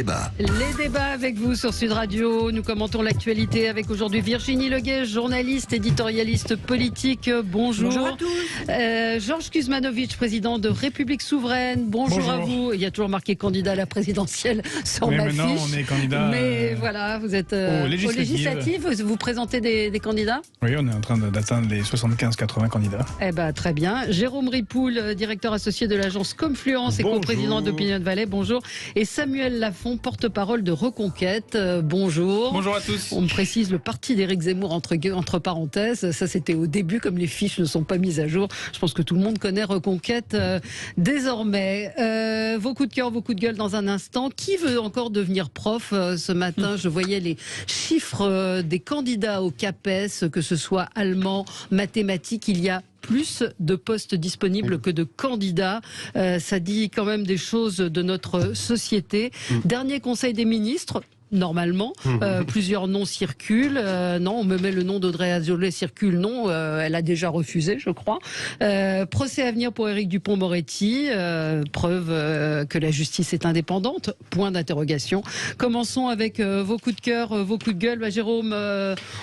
débats. Les débats avec vous sur Sud Radio. Nous commentons l'actualité avec aujourd'hui Virginie Leguet, journaliste, éditorialiste politique. Bonjour. Bonjour à tous. Georges Kuzmanovic, président de République Souveraine. Bonjour à vous. Il y a toujours marqué candidat à la présidentielle sur ma fiche. Maintenant, on est candidat. Mais voilà, vous êtes aux législatives. Vous présentez des candidats? Oui, on est en train d'atteindre les 75-80 candidats. Eh ben, très bien. Jérôme Ripoul, directeur associé de l'agence Confluence et co-président d'Opinion Valley. Bonjour. Et Samuel Lafont, porte-parole de Reconquête. Bonjour. Bonjour à tous. On me précise le parti d'Éric Zemmour entre parenthèses. Ça, c'était au début, comme les fiches ne sont pas mises à jour. Je pense que tout le monde connaît Reconquête désormais. Vos coups de cœur, vos coups de gueule dans un instant. Qui veut encore devenir prof ce matin? Je voyais les chiffres des candidats au CAPES, que ce soit allemand, mathématiques. Il y a plus de postes disponibles que de candidats. Ça dit quand même des choses de notre société. Dernier conseil des ministres. Normalement, plusieurs noms circulent. Non, on me met le nom d'Audrey Azoulay circule. Non, elle a déjà refusé, je crois. Procès à venir pour Éric Dupond-Moretti. Preuve que la justice est indépendante. Point d'interrogation. Commençons avec vos coups de cœur, vos coups de gueule. Jérôme,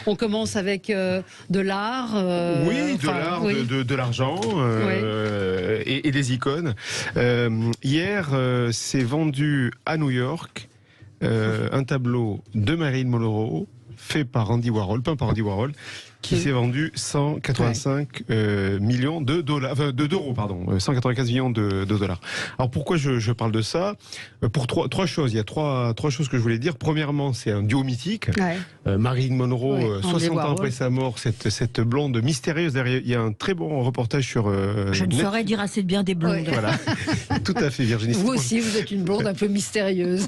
on commence avec de l'art. Oui, de l'art, oui. De l'argent et des icônes. Hier, c'est vendu à New York. Un tableau de Marilyn Monroe fait par Andy Warhol, peint par Andy Warhol, qui s'est vendu 185 millions d'euros, 195 millions de dollars. Alors pourquoi je parle de ça? Pour trois choses. Il y a trois choses que je voulais dire. Premièrement, c'est un duo mythique. Marilyn Monroe, 60 ans après sa mort, cette blonde mystérieuse. Il y a un très bon reportage sur. Je ne saurais dire assez de bien des blondes. Voilà, tout à fait, Virginie. Vous aussi, vous êtes une blonde un peu mystérieuse.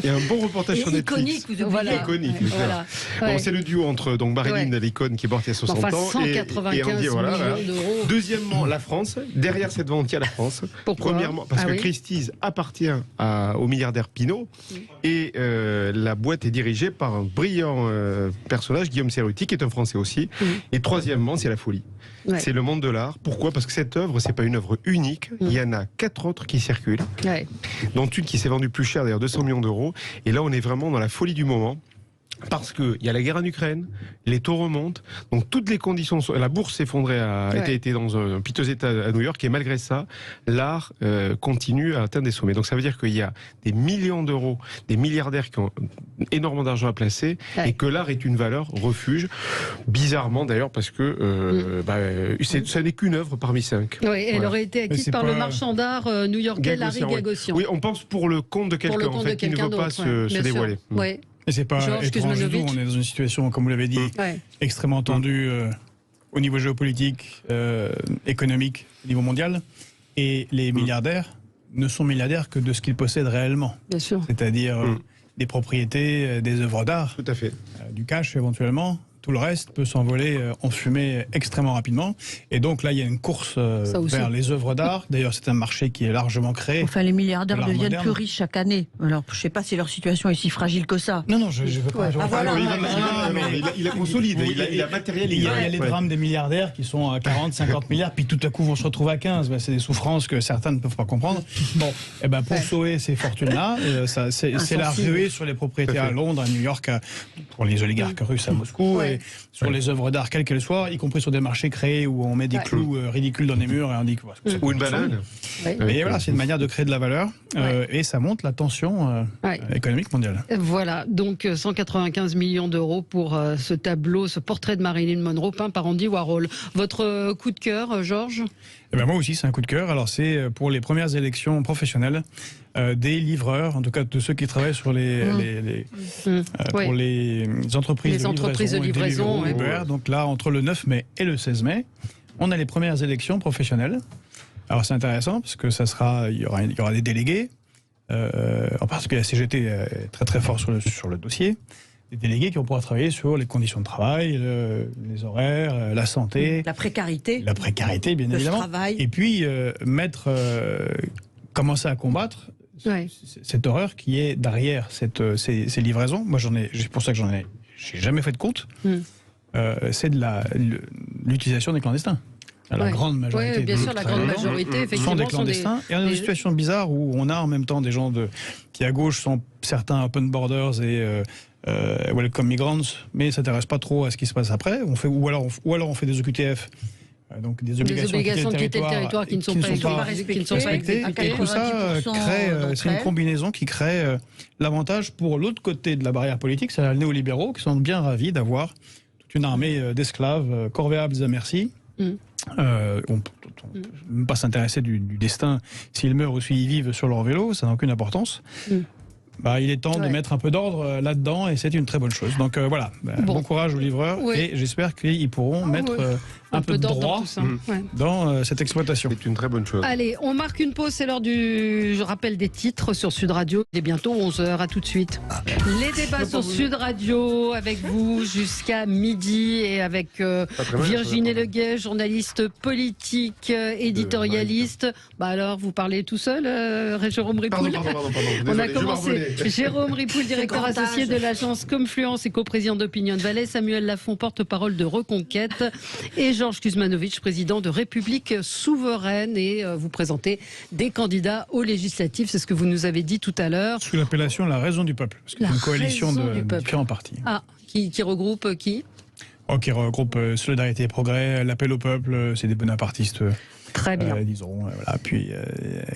Il y a un bon reportage sur Netflix. Iconique, Iconique. Voilà. Bon, c'est le duo entre donc Marilyn, l'icône qui est morte il y a 60 ans, 195 millions d'euros. Deuxièmement, la France. Derrière cette vente, il y a la France. Pourquoi? Premièrement, parce que Christie's appartient au milliardaire Pinault et la boîte est dirigée par un brillant personnage, Guillaume Cerruti, qui est un Français aussi. Et troisièmement, c'est la folie. C'est le monde de l'art. Pourquoi? Parce que cette œuvre, c'est pas une œuvre unique. Il y en a 4 autres qui circulent, dont une qui s'est vendue plus cher, d'ailleurs 200 millions d'euros. Et là, on est vraiment dans la folie du moment. Parce qu'il y a la guerre en Ukraine, les taux remontent, donc toutes les conditions sont... La bourse s'effondrait, était dans un piteux état à New York, et malgré ça, l'art continue à atteindre des sommets. Donc ça veut dire qu'il y a des millions d'euros, des milliardaires qui ont énormément d'argent à placer, et que l'art est une valeur refuge, bizarrement d'ailleurs, parce que ça n'est qu'une œuvre parmi 5. Oui, elle aurait été acquise par le marchand d'art new-yorkais Larry Gagosian. Oui, on pense pour le compte de quelqu'un, en fait, qui ne veut pas se dévoiler. Oui. Et c'est pas étrange du tout. On est dans une situation, comme vous l'avez dit, extrêmement tendue au niveau géopolitique, économique, au niveau mondial. Et les milliardaires ne sont milliardaires que de ce qu'ils possèdent réellement. Bien sûr. C'est-à-dire des propriétés, des œuvres d'art, tout à fait, du cash éventuellement. Tout le reste peut s'envoler en fumée extrêmement rapidement. Et donc là, il y a une course vers les œuvres d'art. D'ailleurs, c'est un marché qui est largement créé. Enfin, les milliardaires deviennent plus riches chaque année. Alors, je ne sais pas si leur situation est si fragile que ça. Non, je ne veux pas. Il a consolidé, il a matérialisé. Il y a les drames des milliardaires qui sont à 40, 50 milliards, puis tout à coup vont se retrouver à 15. C'est des souffrances que certains ne peuvent pas comprendre. Bon, pour sauver ces fortunes-là, c'est la ruée sur les propriétés à Londres, à New York, pour les oligarques russes à Moscou. Sur les œuvres d'art, quelles qu'elles soient, y compris sur des marchés créés où on met des clous ridicules dans les murs et on dit que ou une banane. Mais voilà, c'est une manière de créer de la valeur et ça montre la tension économique mondiale. Voilà, donc 195 millions d'euros pour ce tableau, ce portrait de Marilyn Monroe peint par Andy Warhol. Votre coup de cœur, Georges? Moi aussi, c'est un coup de cœur. Alors c'est pour les premières élections professionnelles des livreurs, en tout cas de ceux qui travaillent sur pour les entreprises de livraison, Uber. Donc là, entre le 9 mai et le 16 mai, on a les premières élections professionnelles. Alors c'est intéressant parce que il y aura des délégués, en particulier la CGT est très très fort sur le dossier. Des délégués qui vont pouvoir travailler sur les conditions de travail, les horaires, la santé. La précarité, bien évidemment. Travail. Et puis commencer à combattre cette horreur qui est derrière ces livraisons. Moi, c'est pour ça que j'ai jamais fait de compte. C'est de l'utilisation des clandestins. La grande majorité. Oui, bien sûr, la grande majorité, effectivement, sont des clandestins. Et on est dans une situation bizarre où on a en même temps des gens qui à gauche sont certains open borders et welcome migrants, mais ne s'intéressent pas trop à ce qui se passe après. Ou alors on fait des OQTF. Donc des obligations de quitter le territoire qui ne sont pas respectées. Et tout ça c'est une combinaison qui crée l'avantage pour l'autre côté de la barrière politique, c'est-à-dire les néolibéraux qui sont bien ravis d'avoir toute une armée d'esclaves corvéables à merci. On ne peut même pas s'intéresser du destin s'ils meurent ou s'ils vivent sur leur vélo, ça n'a aucune importance. Il est temps de mettre un peu d'ordre là-dedans et c'est une très bonne chose. Donc voilà, bon courage aux livreurs et j'espère qu'ils pourront mettre un peu de droit dans cette exploitation. C'est une très bonne chose. Allez, on marque une pause, c'est l'heure du rappel des titres sur Sud Radio. Il est bientôt 11h, à tout de suite. Les débats sur Sud Radio avec vous jusqu'à midi et avec Virginie Leguet, journaliste politique, éditorialiste. Alors, vous parlez tout seul, Jérôme Ripoul. Pardon. On a commencé. Jérôme Ripoul, directeur associé de l'agence Confluence et coprésident d'Opinion Valley, Samuel Lafont, porte-parole de Reconquête, et Georges Kuzmanovic, président de République Souveraine. Et vous présentez des candidats aux législatives, c'est ce que vous nous avez dit tout à l'heure. Sous l'appellation La Raison du Peuple, parce que c'est une coalition de différents partis. Qui regroupe qui ? Qui regroupe Solidarité et Progrès, l'Appel au Peuple, c'est des bonapartistes. Très bien. Disons, puis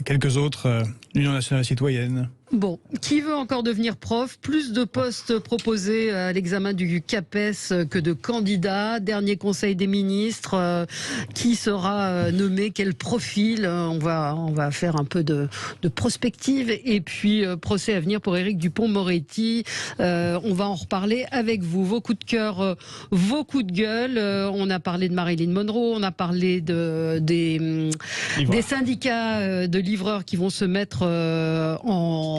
quelques autres, l'Union nationale citoyenne. Bon, qui veut encore devenir prof ? Plus de postes proposés à l'examen du CAPES que de candidats. Dernier conseil des ministres. Qui sera nommé ? Quel profil ? On va faire un peu de prospective. Et puis, procès à venir pour Éric Dupond-Moretti. On va en reparler avec vous. Vos coups de cœur, vos coups de gueule. On a parlé de Marilyn Monroe. On a parlé des syndicats de livreurs qui vont se mettre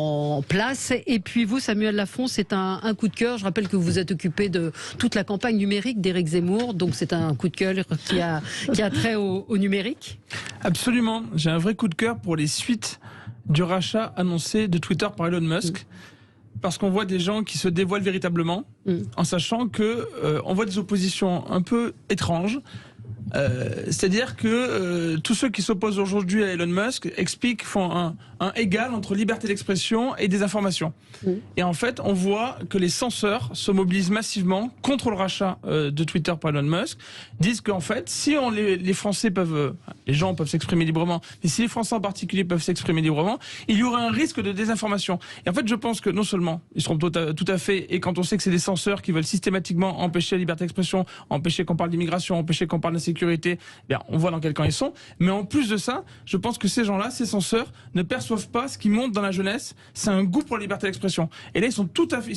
en place. Et puis vous, Samuel Lafont, c'est un coup de cœur. Je rappelle que vous êtes occupé de toute la campagne numérique d'Éric Zemmour, donc c'est un coup de cœur qui a trait au numérique. Absolument. J'ai un vrai coup de cœur pour les suites du rachat annoncé de Twitter par Elon Musk. Parce qu'on voit des gens qui se dévoilent véritablement, en sachant que on voit des oppositions un peu étranges. C'est-à-dire que tous ceux qui s'opposent aujourd'hui à Elon Musk font un égal entre liberté d'expression et désinformation. Et en fait, on voit que les censeurs se mobilisent massivement contre le rachat de Twitter par Elon Musk, disent qu'en fait, si les Français les gens peuvent s'exprimer librement, mais si les Français en particulier peuvent s'exprimer librement, il y aurait un risque de désinformation. Et en fait, je pense que non seulement ils seront tout à fait, et quand on sait que c'est des censeurs qui veulent systématiquement empêcher la liberté d'expression, empêcher qu'on parle d'immigration, empêcher qu'on parle de sécurité, on voit dans quel camp ils sont. Mais en plus de ça, je pense que ces gens-là, ces censeurs, ne perçoivent pas ce qui monte dans la jeunesse. C'est un goût pour la liberté d'expression. Et là, ils se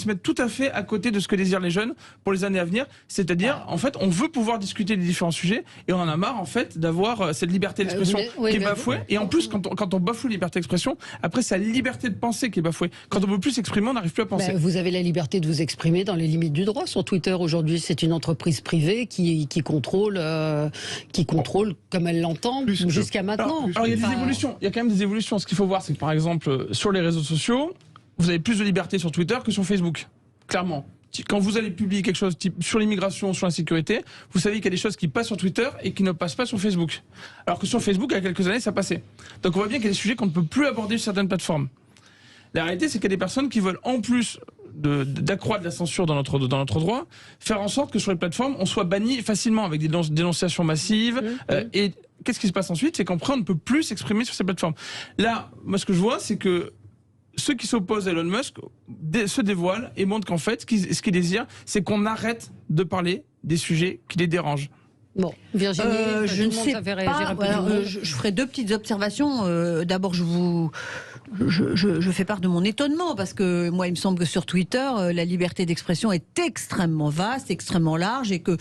mettent tout à fait à côté de ce que désirent les jeunes pour les années à venir. C'est-à-dire, en fait, on veut pouvoir discuter des différents sujets et on en a marre, en fait, d'avoir cette liberté d'expression qui est bafouée. Et en plus, quand on bafoue la liberté d'expression, après, c'est la liberté de penser qui est bafouée. Quand on ne peut plus s'exprimer, on n'arrive plus à penser. Vous avez la liberté de vous exprimer dans les limites du droit. Sur Twitter, aujourd'hui, c'est une entreprise privée qui contrôle comme elle l'entend jusqu'à maintenant. Alors il y a des évolutions. Il y a quand même des évolutions. Ce qu'il faut voir, c'est que par exemple, sur les réseaux sociaux, vous avez plus de liberté sur Twitter que sur Facebook. Clairement. Quand vous allez publier quelque chose sur l'immigration, sur la sécurité, vous savez qu'il y a des choses qui passent sur Twitter et qui ne passent pas sur Facebook. Alors que sur Facebook, il y a quelques années, ça passait. Donc on voit bien qu'il y a des sujets qu'on ne peut plus aborder sur certaines plateformes. La réalité, c'est qu'il y a des personnes qui veulent, en plus d'accroître la censure dans notre droit, faire en sorte que sur les plateformes, on soit banni facilement avec des dénonciations massives. Et qu'est-ce qui se passe ensuite ? C'est qu'après, on ne peut plus s'exprimer sur ces plateformes. Là, moi, ce que je vois, c'est que ceux qui s'opposent à Elon Musk se dévoilent et montrent qu'en fait, ce qu'ils désirent, c'est qu'on arrête de parler des sujets qui les dérangent. Bon, Virginie, je ne sais pas. Je ferai deux petites observations. D'abord, je fais part de mon étonnement parce que moi, il me semble que sur Twitter, la liberté d'expression est extrêmement vaste, extrêmement large, et que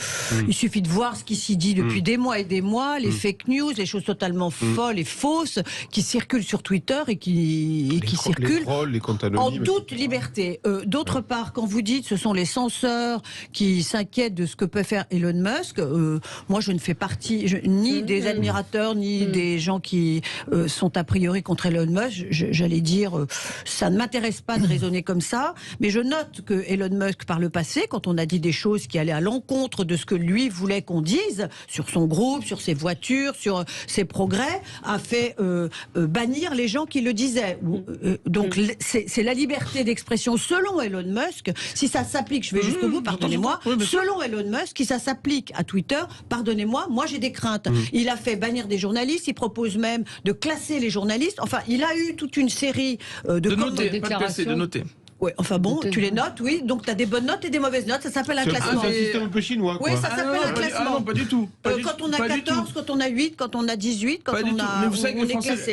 il suffit de voir ce qui s'y dit depuis des mois et des mois, les fake news, les choses totalement folles et fausses qui circulent sur Twitter et qui circulent les trolls, les comptes anonymes, en toute liberté. D'autre part, quand vous dites ce sont les censeurs qui s'inquiètent de ce que peut faire Elon Musk, moi, je ne fais partie ni des admirateurs, ni des gens qui sont a priori contre Elon Musk. j'allais dire, ça ne m'intéresse pas de raisonner comme ça, mais je note que Elon Musk, par le passé, quand on a dit des choses qui allaient à l'encontre de ce que lui voulait qu'on dise, sur son groupe, sur ses voitures, sur ses progrès, a fait bannir les gens qui le disaient. Donc c'est la liberté d'expression selon Elon Musk. Si ça s'applique, je vais jusqu'au bout, pardonnez-moi, selon Elon Musk, si ça s'applique à Twitter, pardonnez-moi, moi j'ai des craintes. Il a fait bannir des journalistes, il propose même de classer les journalistes. Enfin, il a eu toute une série de noter, pas de classer, de noter. Ouais, enfin bon, tu les notes, oui. Donc tu as des bonnes notes et des mauvaises notes. Ça s'appelle un classement. C'est un système un peu chinois, quoi. Oui, ça s'appelle un classement. Ah non, pas du tout. Quand on a 14, quand on a 8, quand on a 18, quand on a. Mais vous savez que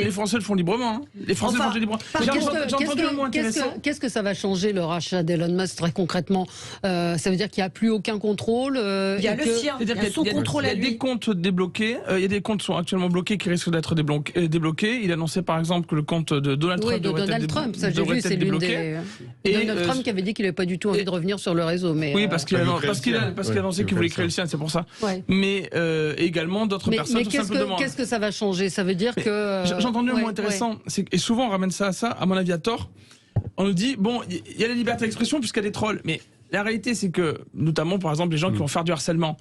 les Français le font librement. Hein. Les Français le font librement. J'ai entendu un mot intéressant. Qu'est-ce que ça va changer le rachat d'Elon Musk très concrètement? Ça veut dire qu'il n'y a plus aucun contrôle. Il y a le sien. Il y a son contrôle à lui. Il y a des comptes débloqués. Il y a des comptes qui sont actuellement bloqués qui risquent d'être débloqués. Il a annoncé par exemple que le compte de Donald Trump devrait être débloqué. Donald Trump qui avait dit qu'il n'avait pas du tout envie de revenir sur le réseau. Mais oui, parce qu'il a annoncé qu'il voulait créer le sien, c'est pour ça. Ouais. Mais également d'autres personnes, tout simplement. Qu'est-ce que ça va changer? Ça veut dire que... J'ai entendu un mot intéressant, et souvent on ramène ça à ça, à mon avis à tort. On nous dit, bon, il y a la liberté d'expression puisqu'il y a des trolls, mais... La réalité, c'est que, notamment, par exemple, les gens qui vont faire du harcèlement,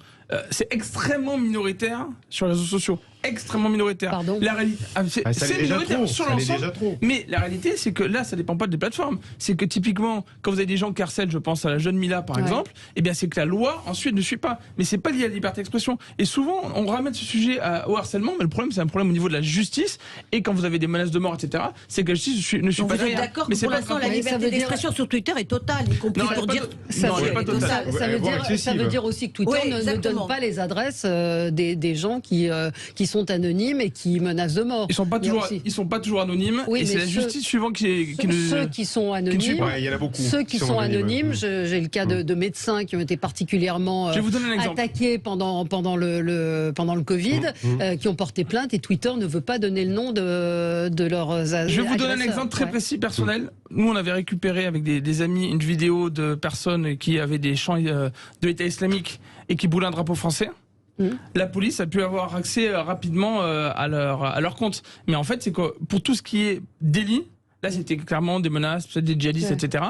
c'est extrêmement minoritaire sur les réseaux sociaux. Extrêmement minoritaire. Pardon. La réalité, c'est minoritaire sur l'ensemble. Mais la réalité, c'est que là, ça dépend pas des plateformes. C'est que typiquement, quand vous avez des gens qui harcèlent, je pense à la jeune Mila, par exemple, eh bien, c'est que la loi ensuite ne suit pas. Mais c'est pas lié à la liberté d'expression. Et souvent, on ramène ce sujet au harcèlement, mais le problème, c'est un problème au niveau de la justice. Et quand vous avez des menaces de mort, etc., c'est que la justice ne suit pas derrière. D'accord, mais pour l'instant, la liberté d'expression sur Twitter est totale, y compris pour dire. Ça veut dire aussi que Twitter ne donne pas les adresses des gens qui sont anonymes et qui menacent de mort. Ils sont pas toujours anonymes. Oui, et c'est la justice suivante ceux qui sont anonymes. Il y en a beaucoup. Ceux qui sont anonymes. J'ai le cas de médecins qui ont été particulièrement attaqués pendant le Covid, qui ont porté plainte, et Twitter ne veut pas donner le nom de leurs agresseurs. Je vais vous donner un exemple très précis personnel. Nous, on avait récupéré avec des amis une vidéo de personnes qui avaient des chants de l'État islamique et qui boulaient un drapeau français. La police a pu avoir accès rapidement à leur compte. Mais en fait, c'est que pour tout ce qui est délit, là c'était clairement des menaces, peut-être des djihadistes, etc.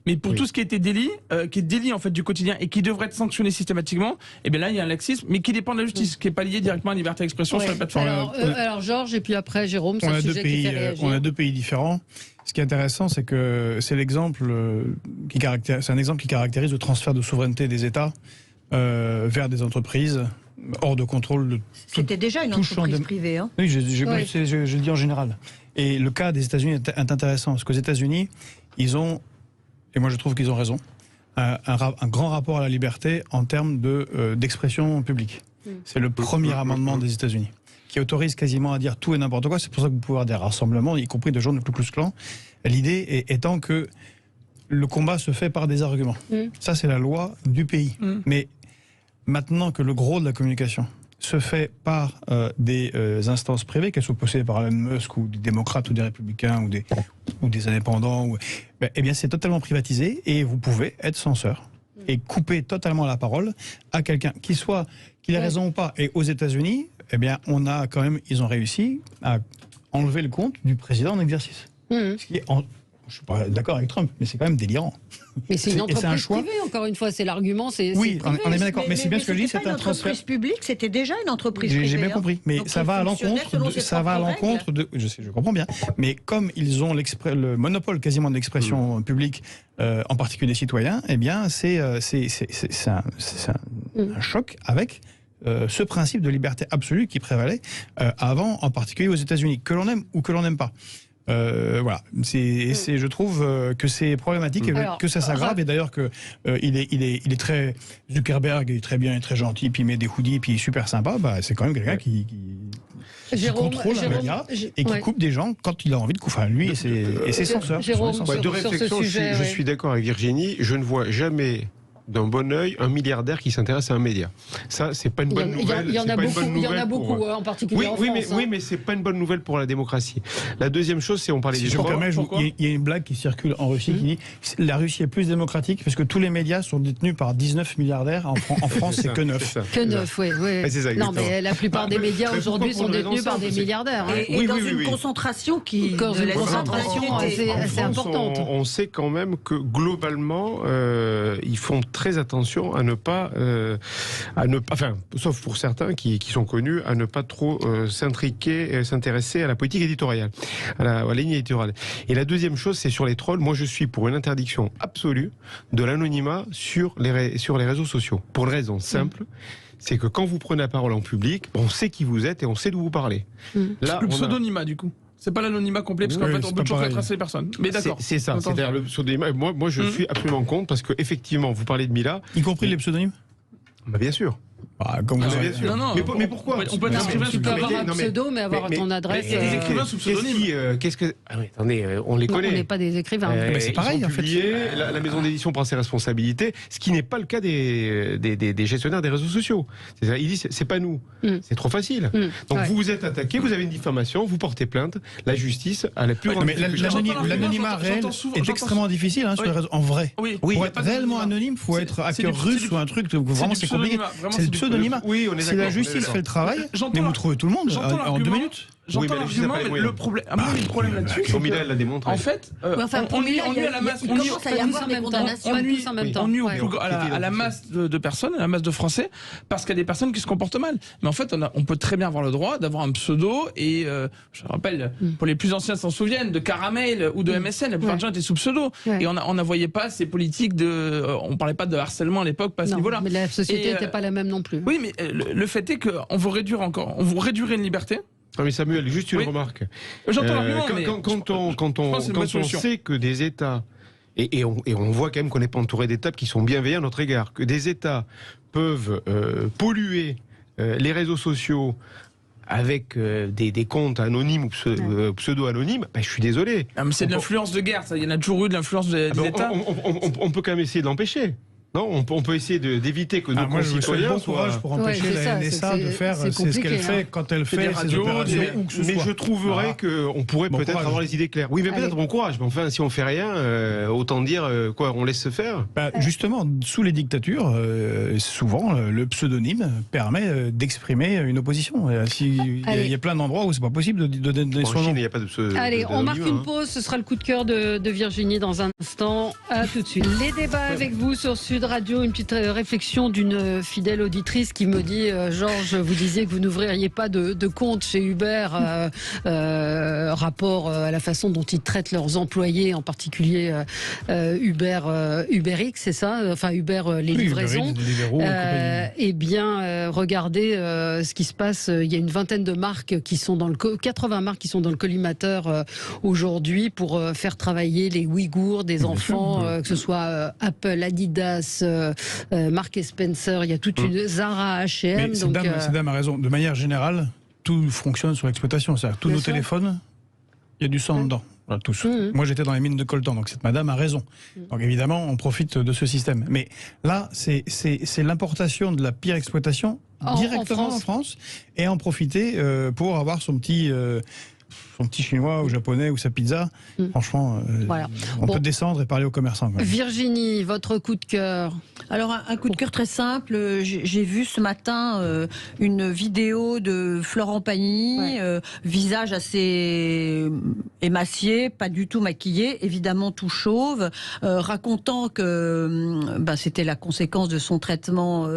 Mais pour tout ce qui était délit, qui est délit en fait du quotidien et qui devrait être sanctionné systématiquement, et bien là il y a un laxisme, mais qui dépend de la justice, qui n'est pas lié directement à la liberté d'expression sur les plateformes. Alors Georges, et puis après Jérôme, c'est le sujet qui fait réagir. On a deux pays différents. Ce qui est intéressant, c'est que c'est l'exemple qui caractérise le transfert de souveraineté des États vers des entreprises hors de contrôle. C'était déjà une entreprise privée. Hein. Oui, je le dis en général. Et le cas des États-Unis est intéressant, parce qu'aux États-Unis, ils ont, et moi je trouve qu'ils ont raison, un grand rapport à la liberté en termes d'expression publique. C'est le premier amendement des États-Unis, qui autorise quasiment à dire tout et n'importe quoi. C'est pour ça que vous pouvez avoir des rassemblements, y compris de gens du Ku Klux Klan. L'idée étant que le combat se fait par des arguments. Ça, c'est la loi du pays. Mais maintenant que le gros de la communication se fait par des instances privées, qu'elles soient possédées par Elon Musk ou des démocrates ou des républicains ou des indépendants, eh bien c'est totalement privatisé et vous pouvez être censeur et couper totalement la parole à quelqu'un, qu'il ait raison ou pas. Et aux États-Unis, eh bien ils ont réussi à enlever le compte du président en exercice. Ce qui est je suis pas d'accord avec Trump, mais c'est quand même délirant. Mais c'est une entreprise privée, encore une fois, c'est l'argument. Oui, on est bien d'accord, mais c'est bien ce que je dis, c'est un transfert. L'entreprise publique, c'était déjà une entreprise privée. J'ai bien compris, mais ça va à l'encontre de. Je comprends bien, mais comme ils ont le monopole quasiment de l'expression publique, en particulier des citoyens, eh bien c'est un choc avec ce principe de liberté absolue qui prévalait avant, en particulier aux États-Unis, que l'on aime ou que l'on n'aime pas. Voilà, je trouve que c'est problématique et que ça s'aggrave. Et d'ailleurs que il est très Zuckerberg, il est très bien, il est très gentil, puis il met des hoodies, puis il est super sympa. C'est quand même quelqu'un qui contrôle un média et qui coupe des gens quand il a envie de couper. Enfin, lui et ses censeurs. De réflexion, je suis d'accord avec Virginie. Je ne vois jamais d'un bon œil un milliardaire qui s'intéresse à un média. Ça, c'est pas une bonne nouvelle. Il y en a beaucoup, en particulier en France. Oui, mais c'est pas une bonne nouvelle pour la démocratie. La deuxième chose, c'est on parlait des gens. Il y a une blague qui circule en Russie qui dit la Russie est plus démocratique parce que tous les médias sont détenus par 19 milliardaires. En France, c'est que 9. Que 9, oui. C'est ça, non, mais la plupart des médias aujourd'hui sont détenus par des milliardaires. Et dans une concentration qui assez importante. On sait quand même que globalement, ils font très attention à ne pas, enfin, sauf pour certains qui sont connus, à ne pas trop s'intriquer, s'intéresser à la politique éditoriale, à la ligne éditoriale. Et la deuxième chose, c'est sur les trolls. Moi, je suis pour une interdiction absolue de l'anonymat sur les réseaux sociaux. Pour une raison simple. C'est que quand vous prenez la parole en public, on sait qui vous êtes et on sait d'où vous parlez. Là, le pseudonymat, du coup. C'est pas l'anonymat complet, parce qu'en fait, on peut toujours retracer les personnes. Mais d'accord. C'est ça. C'est-à-dire le pseudonymat. Moi, je suis absolument contre, parce que effectivement, vous parlez de Mila. Y compris les pseudonymes ? Bah, bien sûr. Bien sûr. Non, mais pourquoi on peut être écrivain tu peux avoir un pseudo, mais avoir ton adresse. Il y a des écrivains sous pseudonyme. Attendez, on les connaît. On n'est pas des écrivains. Mais c'est pareil, en fait. La maison d'édition prend ses responsabilités, ce qui n'est pas le cas des gestionnaires des réseaux sociaux. Ils disent, c'est pas nous. C'est trop facile. Donc vous vous êtes attaqué, vous avez une diffamation, vous portez plainte, la justice a la plus grande. Mais l'anonymat réel est extrêmement difficile sur les réseaux. En vrai. Pour être réellement anonyme, il faut être hacker russe ou un truc. Vraiment, c'est compliqué. C'est le pseudonymat. Si la justice fait le travail, mais vous trouvez tout le monde en 2 minutes. J'entends l'argument, mais le problème là-dessus, c'est que, la démontre. En fait, on nuit à la masse. Il commence à y avoir des condamnations. On nuit à la masse de personnes, à la masse de Français, parce qu'il y a des personnes qui se comportent mal. Mais en fait, on peut très bien avoir le droit d'avoir un pseudo. Et je rappelle, pour les plus anciens s'en souviennent, de Caramel ou de MSN, la plupart des gens étaient sous pseudo. Et on n'envoyait pas ces politiques on parlait pas de harcèlement à l'époque, pas à ce niveau-là. Mais la société n'était pas la même non plus. Oui, mais le fait est qu'on veut réduire encore, on vous réduirait une liberté. Non mais Samuel, juste une remarque. J'entends l'argument, mais quand on sait que des États, et on voit quand même qu'on n'est pas entouré d'États qui sont bienveillants à notre égard, que des États peuvent polluer les réseaux sociaux avec des comptes anonymes ou pseudo-anonymes, je suis désolé. Ah, mais c'est de l'influence de guerre, ça. Il y en a toujours eu de l'influence des États. On peut quand même essayer de l'empêcher. Non, on peut essayer d'éviter que nos concitoyens bon courage pour empêcher la NSA de faire ce qu'elle fait quand elle fait ses opérations où que ce soit. Mais je trouverais qu'on pourrait peut-être avoir les idées claires. Oui, mais peut-être bon courage. Mais enfin, si on fait rien, autant dire on laisse se faire. Justement, sous les dictatures, souvent le pseudonyme permet d'exprimer une opposition. Il y a plein d'endroits où c'est pas possible de donner son nom. Il n'y a pas de pseudonyme. Allez, on marque une pause. Ce sera le coup de cœur de Virginie dans un instant. À tout de suite. Les débats avec vous sur Sud Radio, une petite réflexion d'une fidèle auditrice qui me dit Georges, vous disiez que vous n'ouvririez pas de compte chez Uber, rapport à la façon dont ils traitent leurs employés, en particulier UberX, c'est ça, enfin Uber les livraisons. Eh bien, regardez ce qui se passe. Il y a une vingtaine de marques qui sont dans 80 marques qui sont dans le collimateur aujourd'hui pour faire travailler les Ouïghours, des enfants, que ce soit Apple, Adidas, Mark & Spencer, il y a toute une Zara, H&M. Cette dame a raison. De manière générale, tout fonctionne sur l'exploitation. C'est-à-dire tous nos téléphones, il y a du sang dedans. Voilà, tous. Moi, j'étais dans les mines de coltan, donc cette madame a raison. Donc évidemment, on profite de ce système. Mais là, c'est l'importation de la pire exploitation directement en France et en profiter pour avoir son petit chinois ou japonais ou sa pizza. Franchement, on peut descendre et parler aux commerçants. Virginie, votre coup de cœur? Alors, un coup de cœur très simple. J'ai vu ce matin une vidéo de Florent Pagny, visage assez émacié, pas du tout maquillé, évidemment tout chauve, racontant que c'était la conséquence de son traitement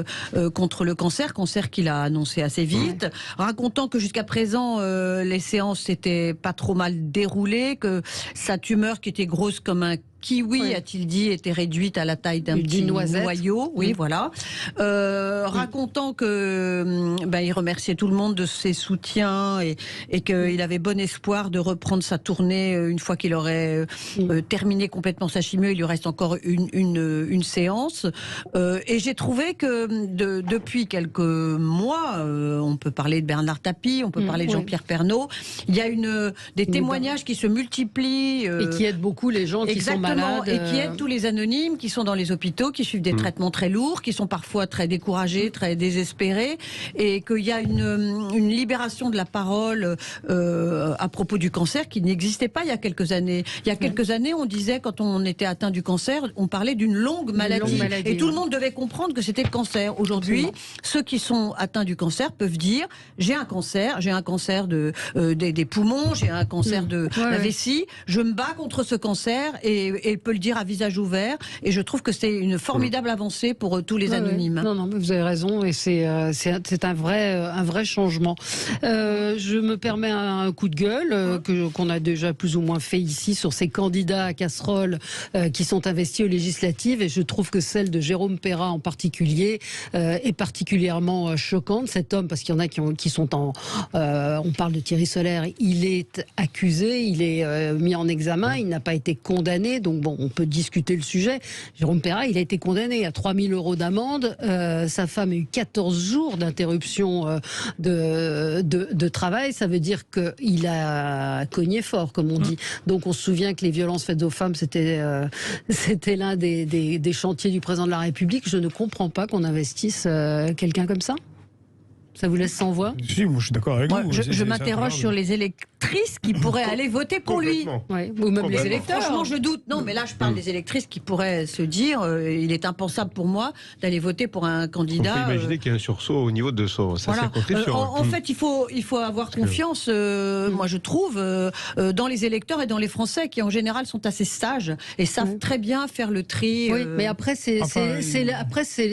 contre le cancer qu'il a annoncé assez vite, racontant que jusqu'à présent, les séances s'étaient pas trop mal déroulées, que sa tumeur qui était grosse comme un kiwi, a-t-il dit, était réduite à la taille d'un petit noyau. Oui, voilà. Racontant que il remerciait tout le monde de ses soutiens et qu'il avait bon espoir de reprendre sa tournée une fois qu'il aurait terminé complètement sa chimio. Il lui reste encore une séance. Et j'ai trouvé que depuis quelques mois, on peut parler de Bernard Tapie, on peut parler de Jean-Pierre Pernaut, il y a des témoignages qui se multiplient. Et qui aident beaucoup les gens qui sont malades. Exactement, malades. Et qui aident tous les anonymes qui sont dans les hôpitaux, qui suivent des traitements très lourds, qui sont parfois très découragés, très désespérés, et qu'il y a une libération de la parole à propos du cancer qui n'existait pas il y a quelques années. Il y a quelques années, on disait, quand on était atteint du cancer, on parlait d'une longue maladie. Et tout le monde devait comprendre que c'était le cancer. Aujourd'hui, ceux qui sont atteints du cancer peuvent dire, j'ai un cancer des poumons, j'ai un cancer de la vessie, je me bats contre ce cancer, et peut le dire à visage ouvert, et je trouve que c'est une formidable avancée pour tous les anonymes. Non, mais vous avez raison, et c'est un vrai changement. Je me permets un coup de gueule qu'on a déjà plus ou moins fait ici sur ces candidats à casserole qui sont investis aux législatives, et je trouve que celle de Jérôme Perra en particulier est particulièrement choquante. Cet homme, parce qu'il y en a qui sont on parle de Thierry Solaire, il est accusé, il est mis en examen, il n'a pas été condamné, donc bon, on peut discuter le sujet. Jérôme Perra, il a été condamné à 3 000 € d'amende, sa femme a eu 14 jours d'interruption de travail, ça veut dire qu'il a cogné fort, comme on dit. Donc on se souvient que les violences faites aux femmes, c'était l'un des chantiers du président de la République. Je ne comprends pas qu'on investisse quelqu'un comme ça. Ça vous laisse sans voix? Si, je suis d'accord avec vous. Je m'interroge sur les électrices qui pourraient aller voter pour lui. Ouais, ou même les électeurs. Franchement, je doute. Non, mais là, je parle des électrices qui pourraient se dire il est impensable pour moi d'aller voter pour un candidat. On peut imaginer qu'il y a un sursaut au niveau de sa circonscription. En fait, il faut avoir confiance, moi je trouve, dans les électeurs et dans les Français qui en général sont assez sages et savent très bien faire le tri. Oui, mais après, c'est on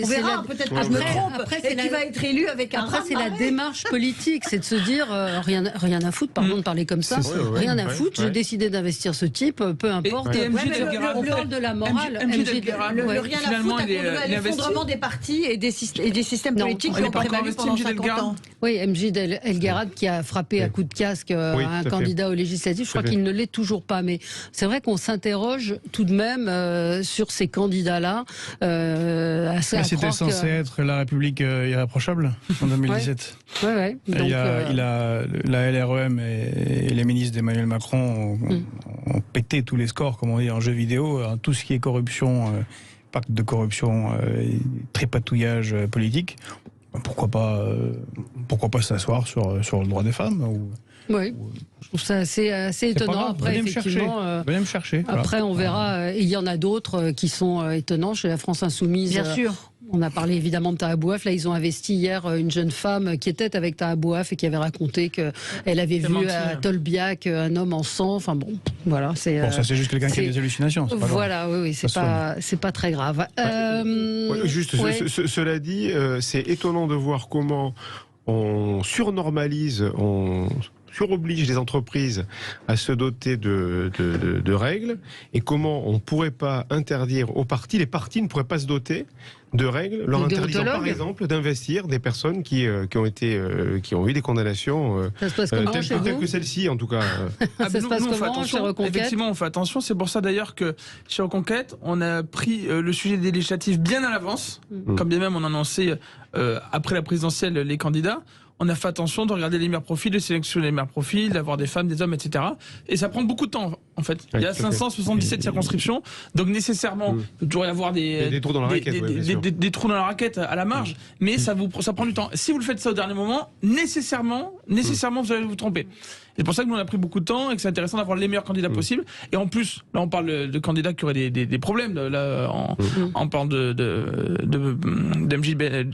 verra, peut-être que je me trompe. Après, et qui va être élu avec un c'est la démarche politique, c'est de se dire rien à foutre, pardon de parler comme ça, rien à foutre, j'ai décidé d'investir ce type, peu importe. On parle de la morale. Le rien à foutre à l'effondrement des partis et des systèmes politiques qui ont prévalu pendant 50 ans. Oui, MJ Delgarad qui a frappé à coups de casque un candidat aux législatives, je crois qu'il ne l'est toujours pas, mais c'est vrai qu'on s'interroge tout de même sur ces candidats-là. C'était censé être la République irréprochable en 2017. Ouais. Donc, la LREM et les ministres d'Emmanuel Macron ont pété tous les scores, comme on dit en jeu vidéo, tout ce qui est corruption, pacte de corruption, trépatouillage politique. Pourquoi pas s'asseoir sur le droit des femmes Oui, je trouve ça assez étonnant. Après, effectivement, venez me chercher. Après, on verra. Il y en a d'autres qui sont étonnants chez la France Insoumise. Bien sûr. On a parlé évidemment de Taha Bouaf. Là, ils ont investi hier une jeune femme qui était avec Taha Bouaf et qui avait raconté qu'elle avait vu à Tolbiac un homme en sang. Enfin bon, voilà. Ça c'est juste quelqu'un qui a des hallucinations. Voilà, oui, c'est pas très grave. Cela dit, c'est étonnant de voir comment on surnormalise, on suroblige les entreprises à se doter de règles, et comment on ne pourrait pas interdire aux partis, les partis ne pourraient pas se doter de règles, leur interdisant par exemple d'investir des personnes qui ont eu des condamnations telles que celle-ci en tout cas. Ça se passe comment chez Reconquête ? Effectivement, on fait attention. C'est pour ça d'ailleurs que chez Reconquête, on a pris le sujet des législatives bien à l'avance, comme bien même on annonçait après la présidentielle les candidats. On a fait attention de regarder les meilleurs profils, de sélectionner les meilleurs profils, d'avoir des femmes, des hommes, etc. Et ça prend beaucoup de temps, en fait. Il y a 577 circonscriptions, donc nécessairement, il peut toujours y avoir des trous dans la raquette, des trous dans la raquette à la marge, mais ça prend du temps. Si vous le faites ça au dernier moment, nécessairement, vous allez vous tromper. C'est pour ça que nous on a pris beaucoup de temps et que c'est intéressant d'avoir les meilleurs candidats possibles. Et en plus, là on parle de candidats qui auraient des problèmes. Là, on parle de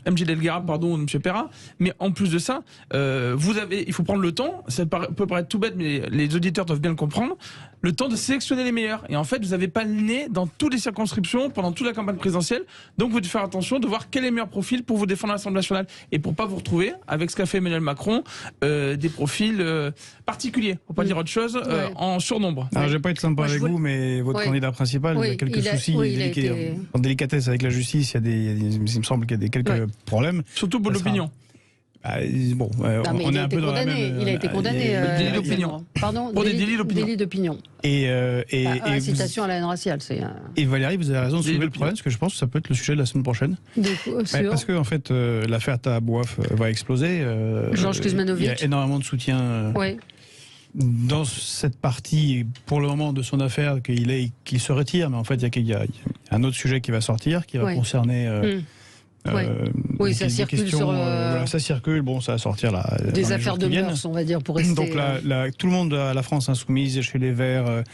MJ Delgarad, pardon, ou de M. Perra. Mais en plus de ça, il faut prendre le temps. Ça peut paraître tout bête, mais les auditeurs doivent bien le comprendre. Le temps de sélectionner les meilleurs. Et en fait, vous n'avez pas le nez dans toutes les circonscriptions pendant toute la campagne présidentielle. Donc, vous devez faire attention de voir quel est le meilleur profil pour vous défendre à l'Assemblée nationale et pour pas vous retrouver avec ce qu'a fait Emmanuel Macron, des profils particuliers, pour pas dire autre chose, en surnombre. Alors, je vais pas être sympa avec vous, mais votre candidat principal, il y a quelques soucis en délicatesse avec la justice. Il me semble qu'il y a quelques problèmes. Surtout pour l'opinion. On est un peu dans la même... Il a été condamné. Délit d'opinion. Pardon, pour des délits d'opinion. Délit d'opinion. Incitation à la haine raciale. Et Valérie, vous avez raison de soulever le problème, parce que je pense que ça peut être le sujet de la semaine prochaine. Parce que en fait, l'affaire Taha Bouaf va exploser. Georges Kuzmanovic. Il y a énormément de soutien. dans cette partie, pour le moment, de son affaire, qu'il se retire, mais en fait, il y a un autre sujet qui va sortir, qui va concerner... oui, ça circule ça circule, bon, ça va sortir là. Des affaires de mœurs, on va dire, pour rester... Donc tout le monde à la France insoumise, chez les Verts,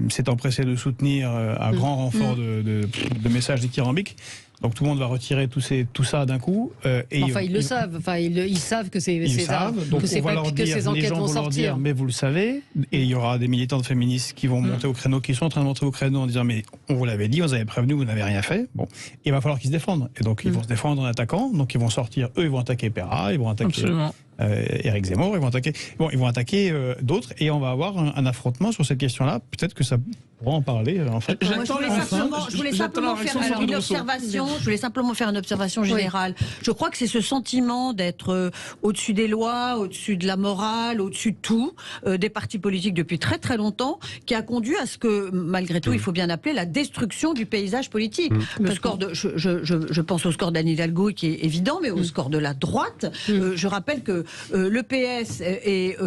s'est empressé de soutenir à grand renfort de messages dithyrambiques. Donc tout le monde va retirer tout ça d'un coup. Ils le savent. Enfin, ils savent que c'est ça. Donc on va leur dire, les gens vont leur dire, mais vous le savez. Et il y aura des militants féministes qui vont monter au créneau, qui sont en train de monter au créneau en disant, mais on vous l'avait dit, on vous avait prévenu, vous n'avez rien fait. Bon, il va falloir qu'ils se défendent. Et donc ils vont se défendre en attaquant. Donc ils vont sortir, ils vont attaquer Perra, ils vont attaquer Éric Zemmour, ils vont attaquer d'autres. Et on va avoir un affrontement sur cette question-là. Peut-être que ça pourra en parler. En fait. Je voulais simplement faire une observation générale. Je crois que c'est ce sentiment d'être au-dessus des lois, au-dessus de la morale, au-dessus de tout, des partis politiques depuis très très longtemps, qui a conduit à ce que, malgré tout, il faut bien appeler la destruction du paysage politique. Le score je pense au score d'Anne Hidalgo qui est évident, mais au score de la droite. Je rappelle que le PS et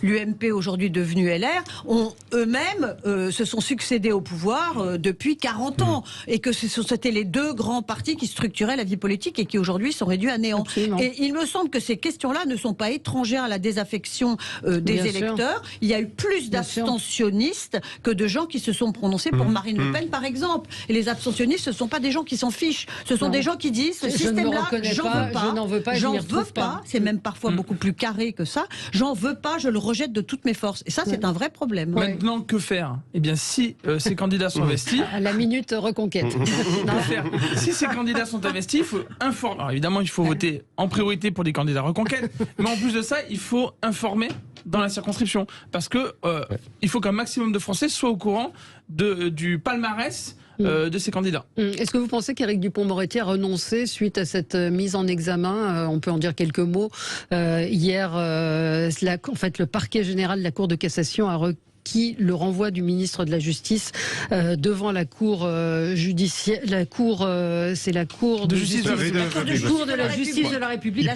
l'UMP, aujourd'hui devenu LR, ont eux-mêmes se sont succédés au pouvoir depuis 40 ans, et que c'était les deux grands partis qui structuraient la vie politique et qui aujourd'hui sont réduits à néant. Absolument. Et il me semble que ces questions-là ne sont pas étrangères à la désaffection des électeurs. Il y a eu plus d'abstentionnistes que de gens qui se sont prononcés pour Marine Le Pen, par exemple. Et les abstentionnistes, ce ne sont pas des gens qui s'en fichent. Ce sont des gens qui disent, ce système-là, j'en veux pas, c'est même parfois beaucoup plus carré que ça. J'en veux pas, je le rejette de toutes mes forces. Et ça, c'est un vrai problème. Maintenant, que faire? Eh bien, si ces candidats sont investis... À la minute reconquête. Si ces candidats sont investis, il faut informer. Alors, évidemment, il faut voter en priorité pour les candidats reconquête. Mais en plus de ça, il faut informer dans la circonscription. Parce que il faut qu'un maximum de Français soient au courant du palmarès de ces candidats. Est-ce que vous pensez qu'Éric Dupond-Moretti a renoncé suite à cette mise en examen? On peut en dire quelques mots. Hier, en fait, le parquet général de la Cour de cassation a requis le renvoi du ministre de la Justice devant la Cour judiciaire. La Cour, c'est la Cour de justice de la Justice de la République